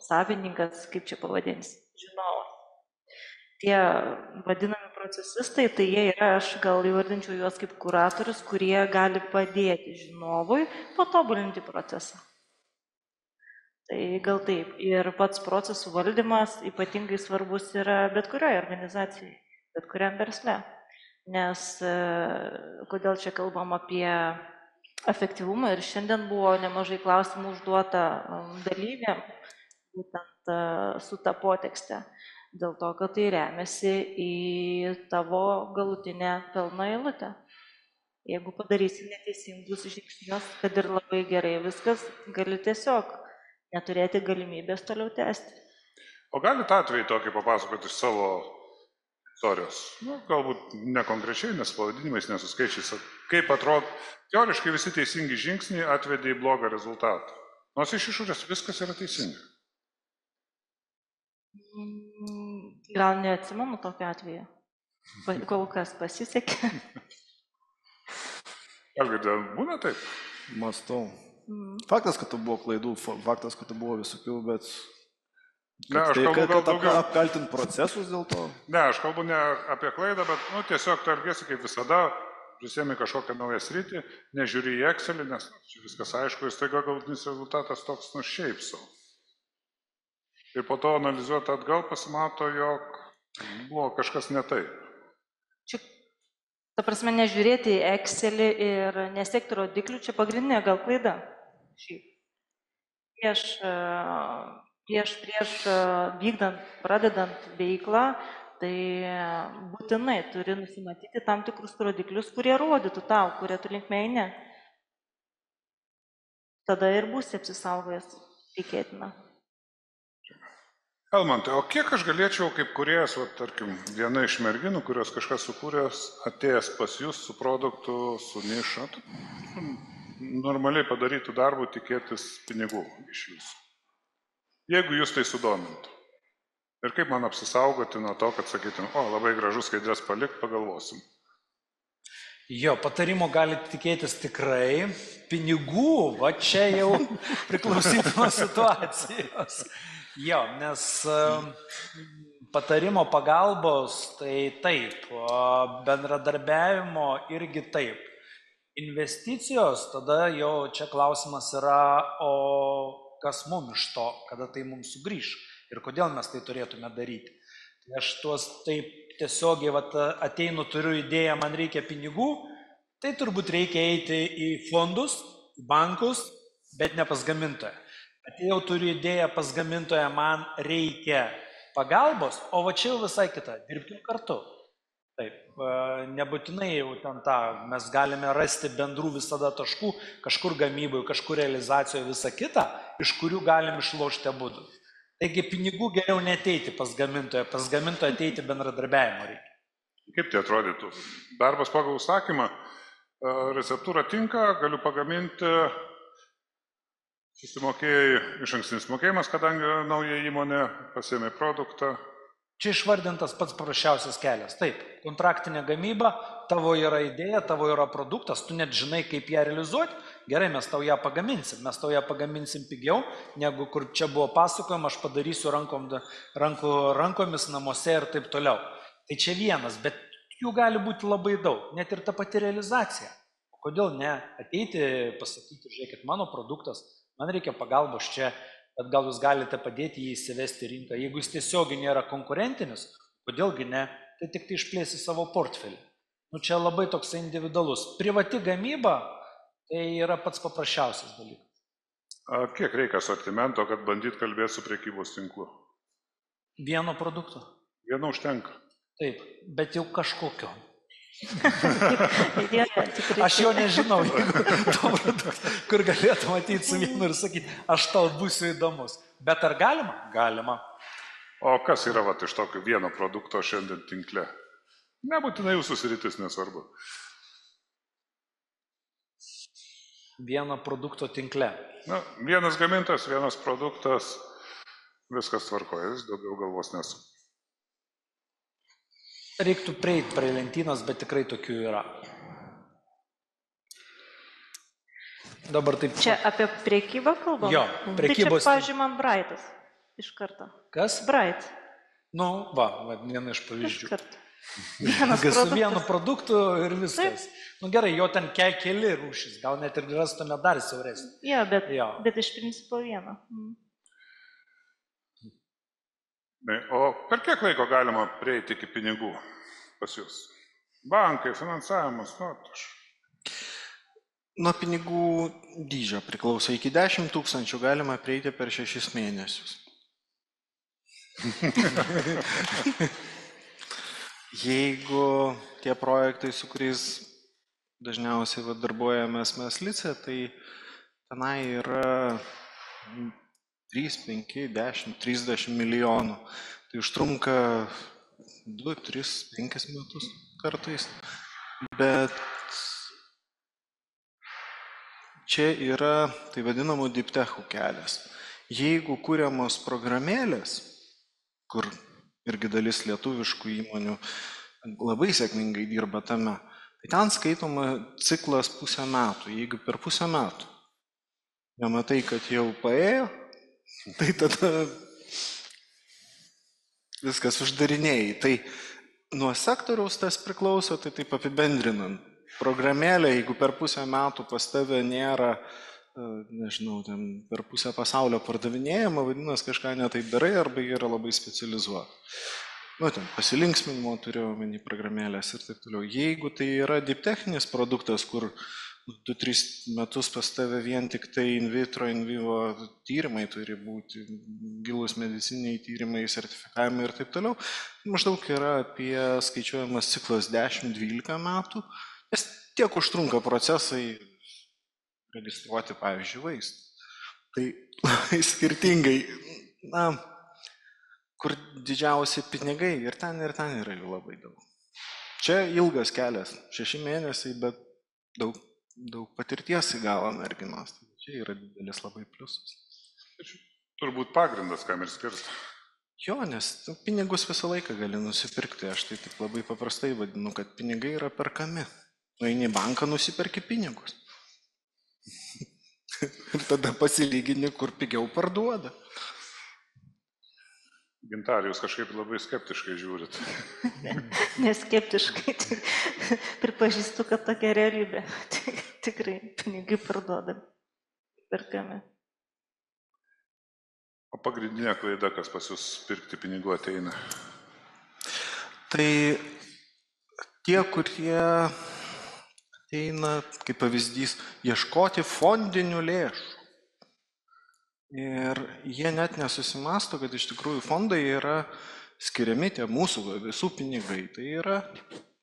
S4: savininkas, kaip čia pavadins, žinovas. Tie vadinami procesistai, tai jie yra, aš gal įvardinčiau juos kaip kuratorius, kurie gali padėti žinovui patobulinti procesą. Tai gal taip. Ir pats procesų valdymas ypatingai svarbus yra bet kurioje organizacijai, bet kuriam versle. Nes kodėl čia kalbam apie efektyvumą ir šiandien buvo nemažai klausimų užduota dalyviam, būtent su ta potekste. Dėl to, kad tai remiasi į tavo galutinę pelno eilutę. Jeigu padarysi neteisingus žingsnius, kad ir labai gerai viskas, gali tiesiog neturėti galimybės toliau tęsti.
S1: O galite atvejį tokį papasakoti iš savo istorijos? Galbūt ne konkrečiai, nes pavadinimais, nesuskaičiais. Kaip atrodo, teoriškai visi teisingi žingsniai atvedė į blogą rezultatą. Nors iš išorės viskas yra teisinga.
S4: Gal neatsimenu tokio atveju. Kol kas pasisekė.
S1: Algirdai, būna taip?
S6: Mąstau. Faktas, kad buvo klaidų, faktas, kad buvo visokių, bet...
S1: Ne, aš kalbu gal daugiau...
S6: Apkaltinti procesus dėl to?
S1: Ne, aš kalbu ne apie klaidą, bet tiesiog tu elgiesi kaip visada, prisėmi kažkokią naują sritį, nežiūri į Excelį, nes čia viskas aišku, ir staiga galutinis rezultatas toks šiaip savo. Ir po to analizuoti atgal pasimato, jog buvo kažkas ne taip.
S4: Čia, ta prasme, nežiūrėti į Excelį ir nesiekti rodiklių, čia pagrindinė gal klaida. Šiaip. Prieš vykdant, pradedant veiklą, tai būtinai turi nusimatyti tam tikrus rodiklius, kurie rodytų tau, kurie tu linkme eini. Tada ir būsi apsisaugojęs, tikėtina.
S1: Almantai, o kiek aš galėčiau kaip kūrėjas, tarkim, viena iš merginų, kurios kažkas sukūręs, atėjęs pas jūs su produktu, su niša, normaliai padarytų darbų, tikėtis pinigų iš jūsų? Jeigu jūs tai sudomintų. Ir kaip man apsisaugoti nuo to, kad sakytum, labai gražus skaidrės palik, pagalvosim.
S5: Jo, patarimo galite tikėtis tikrai. Pinigų, va čia jau priklausytų nuo situacijos. Jo, nes patarimo pagalbos tai taip, bendradarbiavimo irgi taip. Investicijos, tada jau čia klausimas yra, o kas mums iš to, kada tai mums sugrįš ir kodėl mes tai turėtume daryti. Tai aš tuos taip tiesiogiai ateinu, turiu idėją, man reikia pinigų, tai turbūt reikia eiti į fondus, į bankus, bet ne pas gamintoją. Atėjau, turiu idėją pas gamintoją, man reikia pagalbos, o va čia jau visai kita, dirbkim kartu. Taip, nebūtinai jau ten mes galime rasti bendrų visada taškų, kažkur gamyboje, kažkur realizacijoje visą kitą, iš kurių galim išlošti abudu. Taigi pinigų geriau neteiti pas gamintoją ateiti bendradarbiavimo reikia.
S1: Kaip tai atrodytų? Darbas pagal užsakymą, receptūra tinka, galiu pagaminti, susimokėjai iš ankstinis mokėjimas, kadangi nauja įmonė pasiėmė produktą.
S5: Čia išvardintas pats paprasčiausias kelias. Taip, kontraktinė gamyba, tavo yra idėja, tavo yra produktas, tu net žinai, kaip ją realizuoti. Gerai, mes tau ją pagaminsim pigiau, negu kur čia buvo pasakojama, aš padarysiu rankomis namuose ir taip toliau. Tai čia vienas, bet Jų gali būti labai daug, net ir ta pati realizacija. Kodėl ne? Ateiti, pasakyti, žiūrėkit, mano produktas, man reikia pagalbos čia, bet gal jūs galite padėti jį įsivesti į rinką. Jeigu jis tiesiogiai nėra konkurentinis, kodėlgi ne, tai tik tai išplėsi savo portfelį. Nu, čia labai toks individualus. Privati gamyba tai yra pats paprasčiausias dalykas.
S1: Kiek reikia asortimento, kad bandyt kalbėti su prekybos tinklu?
S5: Vieno produkto.
S1: Vieno užtenka.
S5: Taip, bet jau kažkokio.
S4: Tikrai.
S5: Aš jo nežinau, kur galėtų matyti su vienu ir sakyti, aš tau būsiu įdomus. Bet ar galima? Galima.
S1: O kas yra iš tokio vieno produkto šiandien tinkle? Nebūtinai jūsų sritis, nesvarbu.
S5: Vieno produkto tinkle.
S1: Na, vienas gamintas, vienas produktas, viskas tvarkoja, vis daugiau galvos nesu.
S5: Reiktų prieiti prie lentynas, bet tikrai tokių yra. Dabar taip.
S4: Čia apie priekybą kalbam?
S5: Jo, prekybos.
S4: Tai čia, pavyzdžiui, man Brightas iš karto.
S5: Kas?
S4: Bright.
S5: Nu, va, viena iš
S4: Iš
S5: pavyzdžių.
S4: karto.
S5: Su vienu produktu ir viskas. Nu gerai, jo ten keli rūšis, gal net ir rastume dar siauresnį.
S4: Jo,
S5: Jo.
S4: bet iš principo vieno.
S1: O per kiek laiko galima prieiti iki pinigų pas jūs? Bankai, finansavimas,
S2: Nuo pinigų dydžio priklauso. Iki 10 000 galima prieiti per 6 mėnesius. Jeigu tie projektai, su kuriais dažniausiai darbuojamės mes Lice, tai tenai yra 3, 5, 10, 30 milijonų. Tai užtrunka 2, 3, 5 metus kartais. Bet čia yra tai vadinamų deep techų kelias. Jeigu kuriamos programėlės, kur irgi dalis lietuviškų įmonių labai sėkmingai dirba tame, tai ten skaitoma ciklas pusę metų. Jeigu per pusę metų nematai, kad jau paėjo, tai tada viskas uždarinėjai. Tai nuo sektoriaus tas priklauso, tai taip apibendrinant. Programėlė, jeigu per pusę metų pas tave nėra, nežinau, ten per pusę pasaulio pardavinėjama, vadinasi, kažką netaip darai arba yra labai specializuota. Nu, ten pasilinksminimo turiu omeny programėlės ir taip toliau. Jeigu tai yra deep techninis produktas, kur 2-3 metus pas tave vien tik tai in vitro, in vivo tyrimai turi būti, gilus mediciniai tyrimai, sertifikavimai ir taip toliau, maždaug yra apie skaičiuojamas ciklas 10-12 metų, nes tiek užtrunka procesai registruoti, pavyzdžiui, vaistų. Tai skirtingai, kur didžiausi pinigai ir ten yra jų labai daug. Čia ilgas kelias, 6 mėnesiai, bet daug patirties įgavo merginos. Čia yra didelis labai pliusas.
S1: Turbūt pagrindas, kam ir skirsta.
S2: Jo, nes pinigus visą laiką gali nusipirkti. Aš tai taip labai paprastai vadinu, kad pinigai yra perkami. Nueini į banką, nusiperki pinigus. Ir tada pasilygini, kur pigiau parduoda.
S1: Gintarė, jūs kažkaip labai skeptiškai žiūrit.
S4: Neskeptiškai, pripažįstu, kad tokia realybė. Tikrai pinigai parduodami, perkami.
S1: O pagrindinė klaida, kas pas jūs pirkti pinigų ateina?
S2: Tai tie, kurie ateina, kaip pavyzdys, ieškoti fondinių lėšų. Ir jie net nesusimasto, kad iš tikrųjų fondai yra skiriami tie mūsų visų pinigai. Tai yra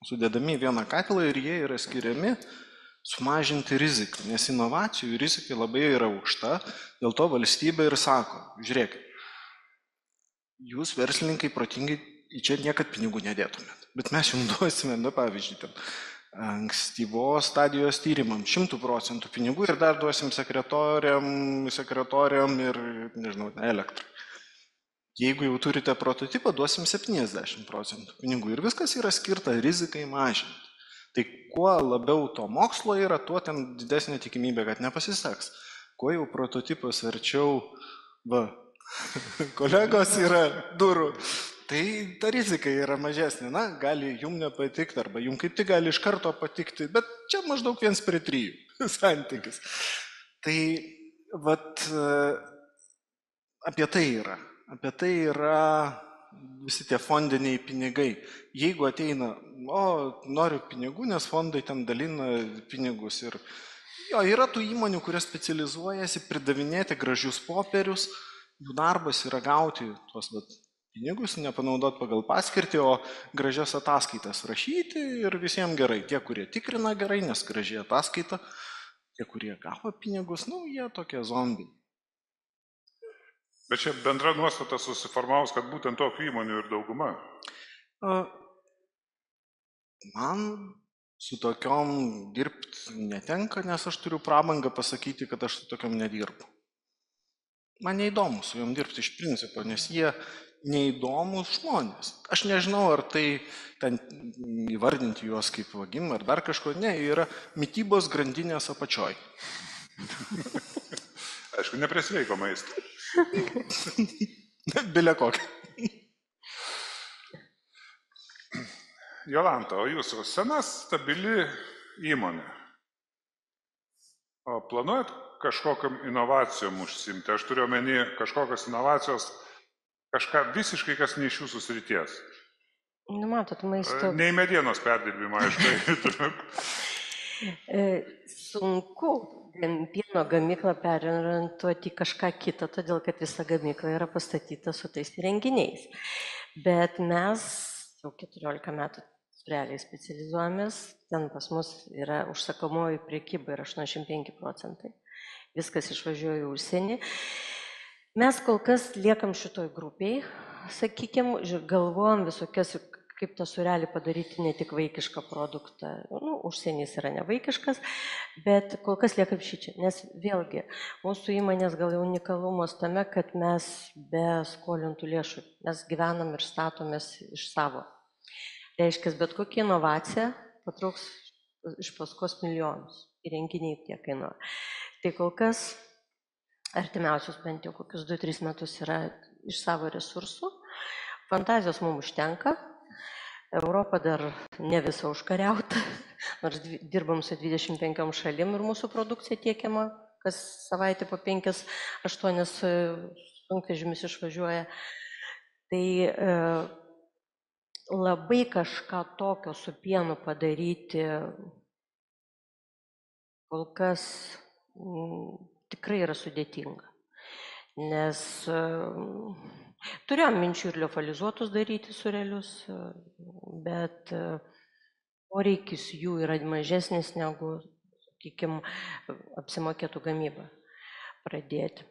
S2: sudedami į vieną katilą ir jie yra skiriami sumažinti riziką, nes inovacijų rizika labai yra aukšta, dėl to valstybė ir sako, žiūrėkit, jūs verslininkai protingai į čia niekad pinigų nedėtumėt, bet mes jums duosime, pavyzdžiui, ankstyvos stadijos tyrimam 100% pinigų ir dar duosim sekretoriam ir, nežinau, elektrai. Jeigu jau turite prototipą, duosim 70% pinigų ir viskas yra skirta rizikai mažinti. Tai kuo labiau to mokslo yra, tuo ten didesnė tikimybė, kad nepasiseks. Kuo jau prototipas arčiau, kolegos yra durų, tai ta rizika yra mažesnė. Na, gali jum nepatikti, arba jum kaip tik gali iš karto patikti, bet čia maždaug 1:3 santykis. Tai vat apie tai yra. Apie tai yra visi tie fondiniai pinigai. Jeigu ateina, noriu pinigų, nes fondai ten dalina pinigus. Ir yra tų įmonių, kurios specializuojasi pridavinėti gražius popierius. Jų darbas yra gauti tuos pinigus, nepanaudoti pagal paskirtį, o gražias ataskaitas rašyti ir visiems gerai. Tie, kurie tikrina gerai, nes gražiai ataskaita, tie, kurie gavo pinigus, jie tokie zombiai.
S1: Bet čia bendra nuostata susiformavus, kad būtent tokių įmonių ir dauguma.
S2: Man su tokiom dirbti netenka, nes aš turiu prabangą pasakyti, kad aš su tokiom nedirbu. Man neįdomu su jom dirbti iš principo, nes jie neįdomus žmonės. Aš nežinau, ar tai ten įvardinti juos kaip vagim ar dar kažko. Ne, yra mitybos grandinės apačioj.
S1: Aišku, neprisveiko maisto.
S2: Bilia kokia.
S1: Jolanta, o jūsų sena stabili įmonė. O planuojat kažkokiam inovacijom užsiimti? Aš turiu omeny kažkokios inovacijos, kažką visiškai kas ne iš jūsų srities.
S3: Matot, maisto.
S1: Ne į medienos perdirbimą, aišku.
S3: Sunku pieno gamyklą perorientuoti į kažką kitą, todėl kad visa gamykla yra pastatyta su tais įrenginiais. Bet mes jau 14 metų realiai specializuojamės, ten pas mus yra užsakomoji priekyba ir 85%. Viskas išvažiuoja į užsienį. Mes kol kas liekam šitoj grupiai, sakykime, galvojam visokias, kaip tą surelį padaryti ne tik vaikišką produktą. Užsienis yra ne vaikiškas, bet kol kas liekam šičia. Nes vėlgi, mūsų įmonės gal unikalumas tame, kad mes be skolintų lėšų, mes gyvenam ir statomės iš savo. Reiškia, bet kokia inovacija patrauks iš paskos milijonus. Įrenginiai tiek kainuoja. Tai kol kas artimiausius bent jau kokius 2-3 metus yra iš savo resursų. Fantazijos mums užtenka. Europa dar ne visa užkariauta, nors dirbam su 25 šalim ir mūsų produkcija tiekiama, kas savaitę po 5-8 sunkvežimis išvažiuoja. Tai labai kažką tokio su pienu padaryti kol kas tikrai yra sudėtinga. Nes turėjom minčių ir liofalizuotus daryti surelius, bet poreikis jų yra mažesnis negu, sakykime, apsimokėtų gamybą pradėti.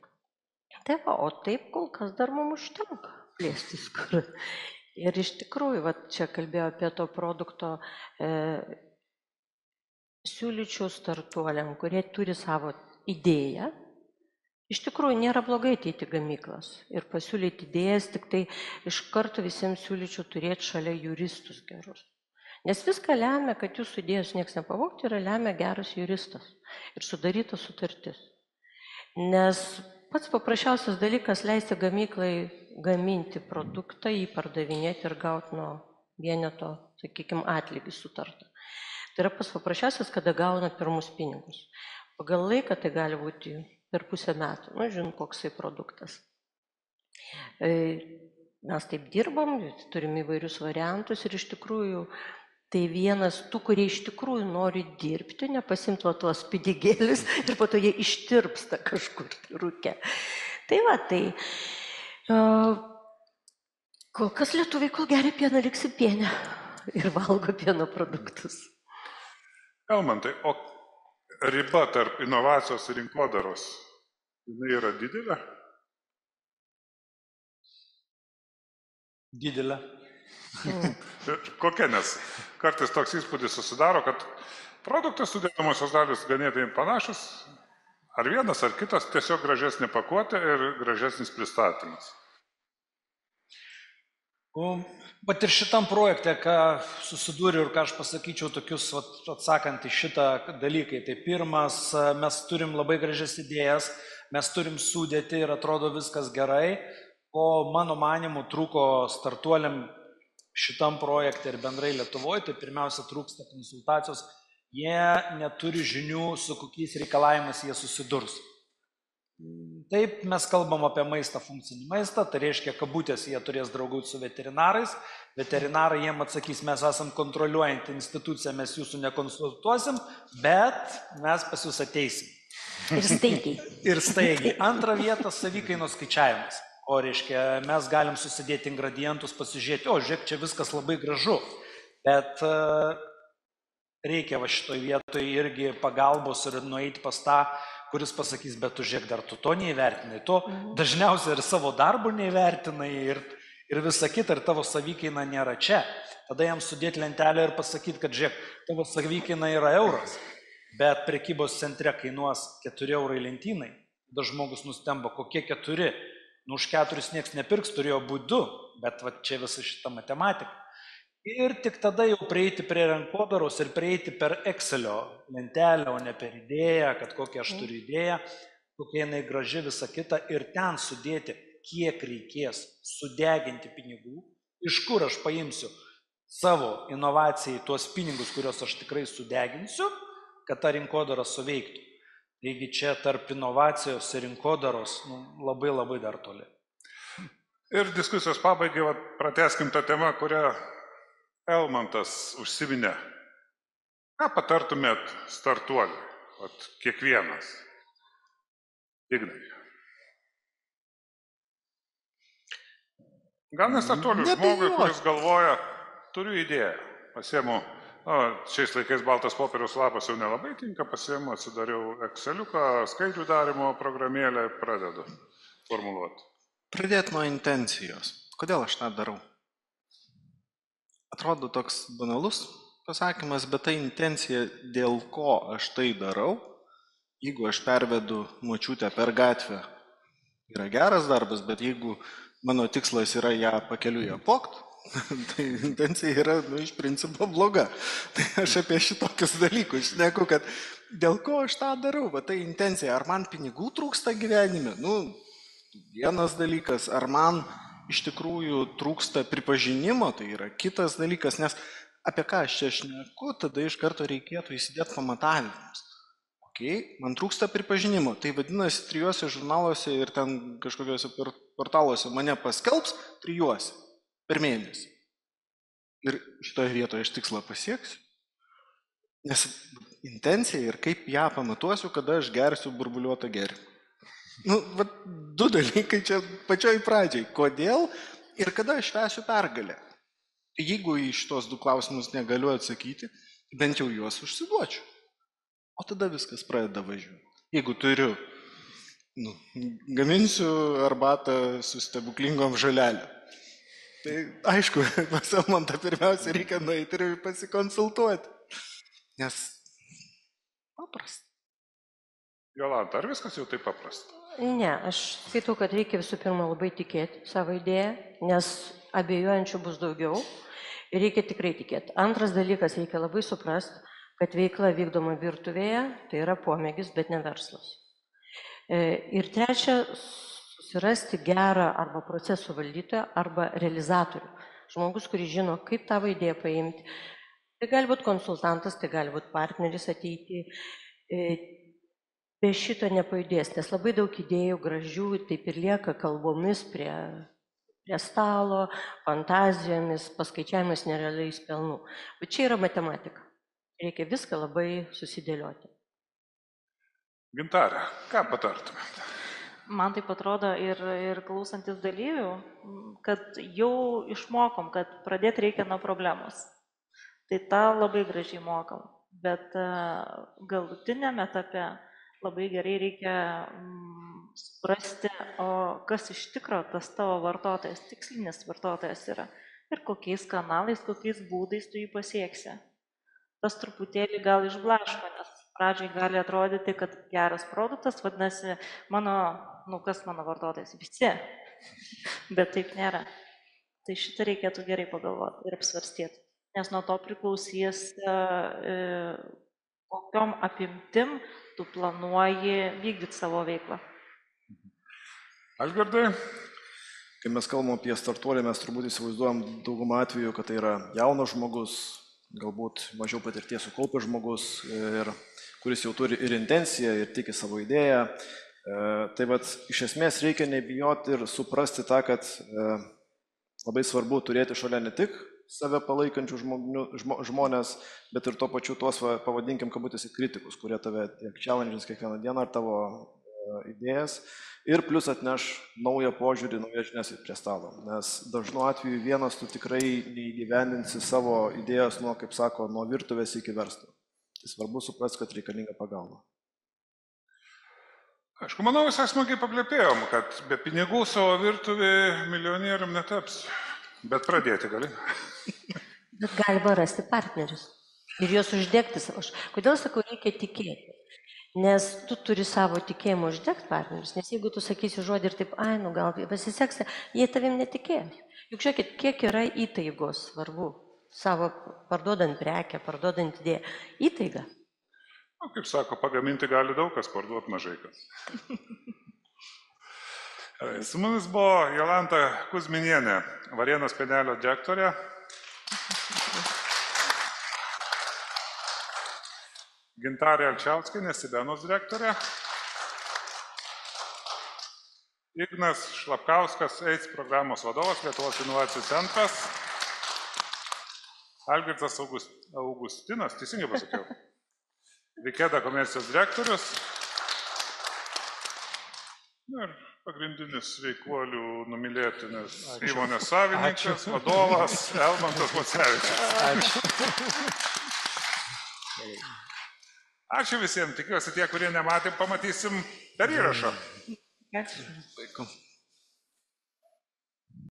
S3: Tai o taip kol kas dar mums užtenka plėstis kur. Ir iš tikrųjų, čia kalbėjau apie to produkto, siūlyčiau startuoliam, kurie turi savo idėją. Iš tikrųjų, nėra blogai ateiti gamyklas ir pasiūlyti idėjas, tik tai iš karto visiems siūlyčiau turėti šalia juristus gerus. Nes viską lemia, kad jūsų idėjos nieks nepavogti, yra lemia geras juristas ir sudaryta sutartis. Nes pats paprasčiausias dalykas leisti gamyklai gaminti produktą, jį pardavinėti ir gauti nuo vieneto, sakykime, atlygį sutartą. Tai yra pats paprasčiausias, kada gauna pirmus pinigus. Pagal laiką tai gali būti per pusę metų. Žinom, koksai produktas. Mes taip dirbam, turim įvairius variantus ir iš tikrųjų tai vienas tų, kurie iš tikrųjų nori dirbti, nepasimti tuos pinigėlius ir po to jie ištirpsta kažkur rūke. Tai kol kas lietuviai, kol geria pieną, liksi pienę ir valgo pieno produktus.
S1: Elmantai, o riba tarp inovacijos ir rinkodaros, jinai yra didelė?
S5: Didelė.
S1: Kokia, nes kartais toks įspūdis susidaro, kad produktas sudėdamosios dalis ganėtai panašus, ar vienas, ar kitas, tiesiog gražesnė pakuotė ir gražesnis pristatymas.
S5: Bet ir šitam projekte, ką susidūriau ir ką aš pasakyčiau tokius, atsakant į šitą dalykai. Tai pirmas, mes turim labai gražias idėjas, mes turim sudėti ir atrodo viskas gerai, ko mano manimu trūko startuoliam šitam projekte ir bendrai Lietuvoje, tai pirmiausia trūksta konsultacijos, jie neturi žinių, su kokiais reikalavimais jie susidurs. Taip, mes kalbam apie maistą, funkcinį maistą, tai reiškia, kabutės jie turės draugauti su veterinarais, veterinarai jiem atsakys, mes esam kontroliuojantį instituciją, mes jūsų nekonsultuosim, bet mes pas jūs ateisim.
S3: Ir staigiai.
S5: Ir staigiai. Antra vieta - savikainos skaičiavimas. O reiškia, mes galim susidėti ingredientus, pasižiūrėti, o žiūrėk, čia viskas labai gražu, bet reikia va šitoj vietoj irgi pagalbos ir nueiti pas tą, kuris pasakys, bet tu žiūrėk, dar tu to neįvertinai, tu dažniausiai ir savo darbų neįvertinai ir visa kita, ir tavo savikaina nėra čia. Tada jam sudėti lentelę ir pasakyti, kad žiūrėk, tavo savikaina yra euras, bet prekybos centre kainuos 4 eurai lentynai. Tada žmogus nustemba, kokie 4, nu už 4 nieks nepirks, turėjo būti 2, bet va čia visa šita matematika. Ir tik tada jau prieiti prie rinkodaros ir prieiti per Excelio lentelę, o ne per idėją, kad kokią aš turiu idėją, kokia jinai graži, visa kita, ir ten sudėti, kiek reikės sudeginti pinigų, iš kur aš paimsiu savo inovacijai tuos pinigus, kuriuos aš tikrai sudeginsiu, kad ta rinkodara suveiktų. Taigi čia tarp inovacijos ir rinkodaros labai labai dar toli.
S1: Ir diskusijos pabaigai pratęskim tą temą, kurią Elmantas užsiminė. Ką patartumėt startuoliui? Kiekvienas. Ignai. Gal ne startuoliui, žmogui, kuris galvoja, turiu idėją, pasiemu, šiais laikais baltas popieriaus lapas jau nelabai tinka, pasiemu, atsidariau Exceliuką, skaidrių darimo programėlę ir pradedu formuluoti.
S2: Pradėti nuo intencijos. Kodėl aš tą darau? Atrodo toks banalus pasakymas, bet ta intencija, dėl ko aš tai darau, jeigu aš pervedu močiutę per gatvę, yra geras darbas, bet jeigu mano tikslas yra ją pakeliui apokt, tai intencija yra, iš principo bloga. Tai aš apie šitokius dalykus šneku, kad dėl ko aš tą darau, va tai intencija, ar man pinigų trūksta gyvenime, vienas dalykas, ar man iš tikrųjų trūksta pripažinimo, tai yra kitas dalykas, nes apie ką aš čia šneku, tada iš karto reikėtų įsidėti pamatavimus. Man trūksta pripažinimo, tai vadinasi 3 žurnaluose ir ten kažkokiuose portaluose mane paskelbs 3 per mėnesį. Ir šitoje vietoje aš tikslą pasieksiu, nes intencija ir kaip ją pamatuosiu, kada aš gersiu burbuliuotą gėrimą. 2 dalykai čia pačioj pradžiai. Kodėl ir kada aš švęsiu pergalę. Jeigu į šitos 2 klausimus negaliu atsakyti, bent jau juos užsiduočiau. O tada viskas pradeda važiuoti. Jeigu turiu, gaminsiu arbatą su stebuklingom žolelėm. Tai aišku, pas Elmantą pirmiausia reikia nueiti ir pasikonsultuoti. Nes paprasta.
S1: Jolanta, ar viskas jau taip paprasta?
S3: Ne, aš skaitau, kad reikia visų pirma labai tikėti savo idėją, nes abejojančių bus daugiau ir reikia tikrai tikėti. Antras dalykas, reikia labai suprasti, kad veikla vykdoma virtuvėje, tai yra pomėgis, bet ne verslas. Ir trečia, susirasti gerą arba procesų valdytoją, arba realizatorių. Žmogus, kuris žino, kaip tavo idėją paimti. Tai gali būti konsultantas, tai gali būti partneris ateiti. Be šito nepajudės, nes labai daug idėjų gražių taip ir lieka kalbomis prie stalo, fantazijomis, paskaičiavimas nerealiais pelnų. Bet čia yra matematika. Reikia viską labai susidėlioti.
S1: Gintarė, ką patartumėte?
S4: Man taip atrodo ir klausantis dalyvių, kad jau išmokom, kad pradėti reikia nuo problemos. Tai tą labai gražiai mokam. Bet galutinėme etape labai gerai reikia suprasti, o kas iš tikro tas tavo vartotojas, tikslinis vartotojas yra. Ir kokiais kanalais, kokiais būdais tu jį pasieksi. Tas truputėlį gal išblaško, nes pradžiai gali atrodyti, kad geras produktas, vadinasi, kas mano vartotojas? Visi. Bet taip nėra. Tai šitą reikėtų gerai pagalvoti ir apsvarstyti. Nes nuo to priklausys, kokiom apimtim tu planuoji vykdyti savo veiklą.
S1: Algirdai?
S6: kai mes kalbam apie startuolį, mes turbūt įsivaizduojam daugumą atvejų, kad tai yra jaunas žmogus, galbūt mažiau patirties sukaupęs žmogus, kuris jau turi ir intenciją, ir tiki savo idėją. Tai vat, iš esmės reikia nebijoti ir suprasti tą, kad labai svarbu turėti šalia ne tik save palaikančių žmonės, bet ir tuo pačiu tuos, pavadinkim, kabutėsi kritikus, kurie tave tiek challenge'ins kiekvieną dieną ar tavo idėjas ir plus atneš naują požiūrį, naujas žinias prie stalo. Nes dažnu atveju vienas tu tikrai neįgyvendinsi savo idėjas nuo, kaip sako, nuo virtuvės iki verslo. Tai svarbu suprasti, kad reikalinga pagalba.
S1: Aišku, manau, visai smagiai paplėpėjom, kad be pinigų savo virtuvį milijonierium netaps. Bet pradėti gali.
S3: Bet galima rasti partnerius ir juos uždegti savo. Kodėl sakau, reikia tikėti? Nes tu turi savo tikėjimą uždegti partnerius, nes jeigu tu sakysi žodį ir taip, ai, nu gal pasiseks, jie tavim netikės. Juk žiūrėkit, kiek yra įtaigos svarbu savo parduodant prekę, parduodant idėją. Įtaiga.
S1: O, kaip sako, pagaminti gali daug kas, parduoti mažai kas. Su mumis buvo Jolanta Kuzminienė, Varėnos pienelio direktorė. Gintarė Alčiauskienė, Sibenos direktorė. Ignas Šlapkauskas, AIDS programos vadovas, Lietuvos inovacijų centras. Algirdas Augustinas, teisingai pasakiau. Vikeda komercijos direktorius. Ir pagrindinis veikuolių numylėtinis įmonės savininkas, vadovas Elmantas Macevičius. Ačiū visiems, tikiuosi tie, kurie nematėm, pamatysim per įrašą.
S4: Ačiū.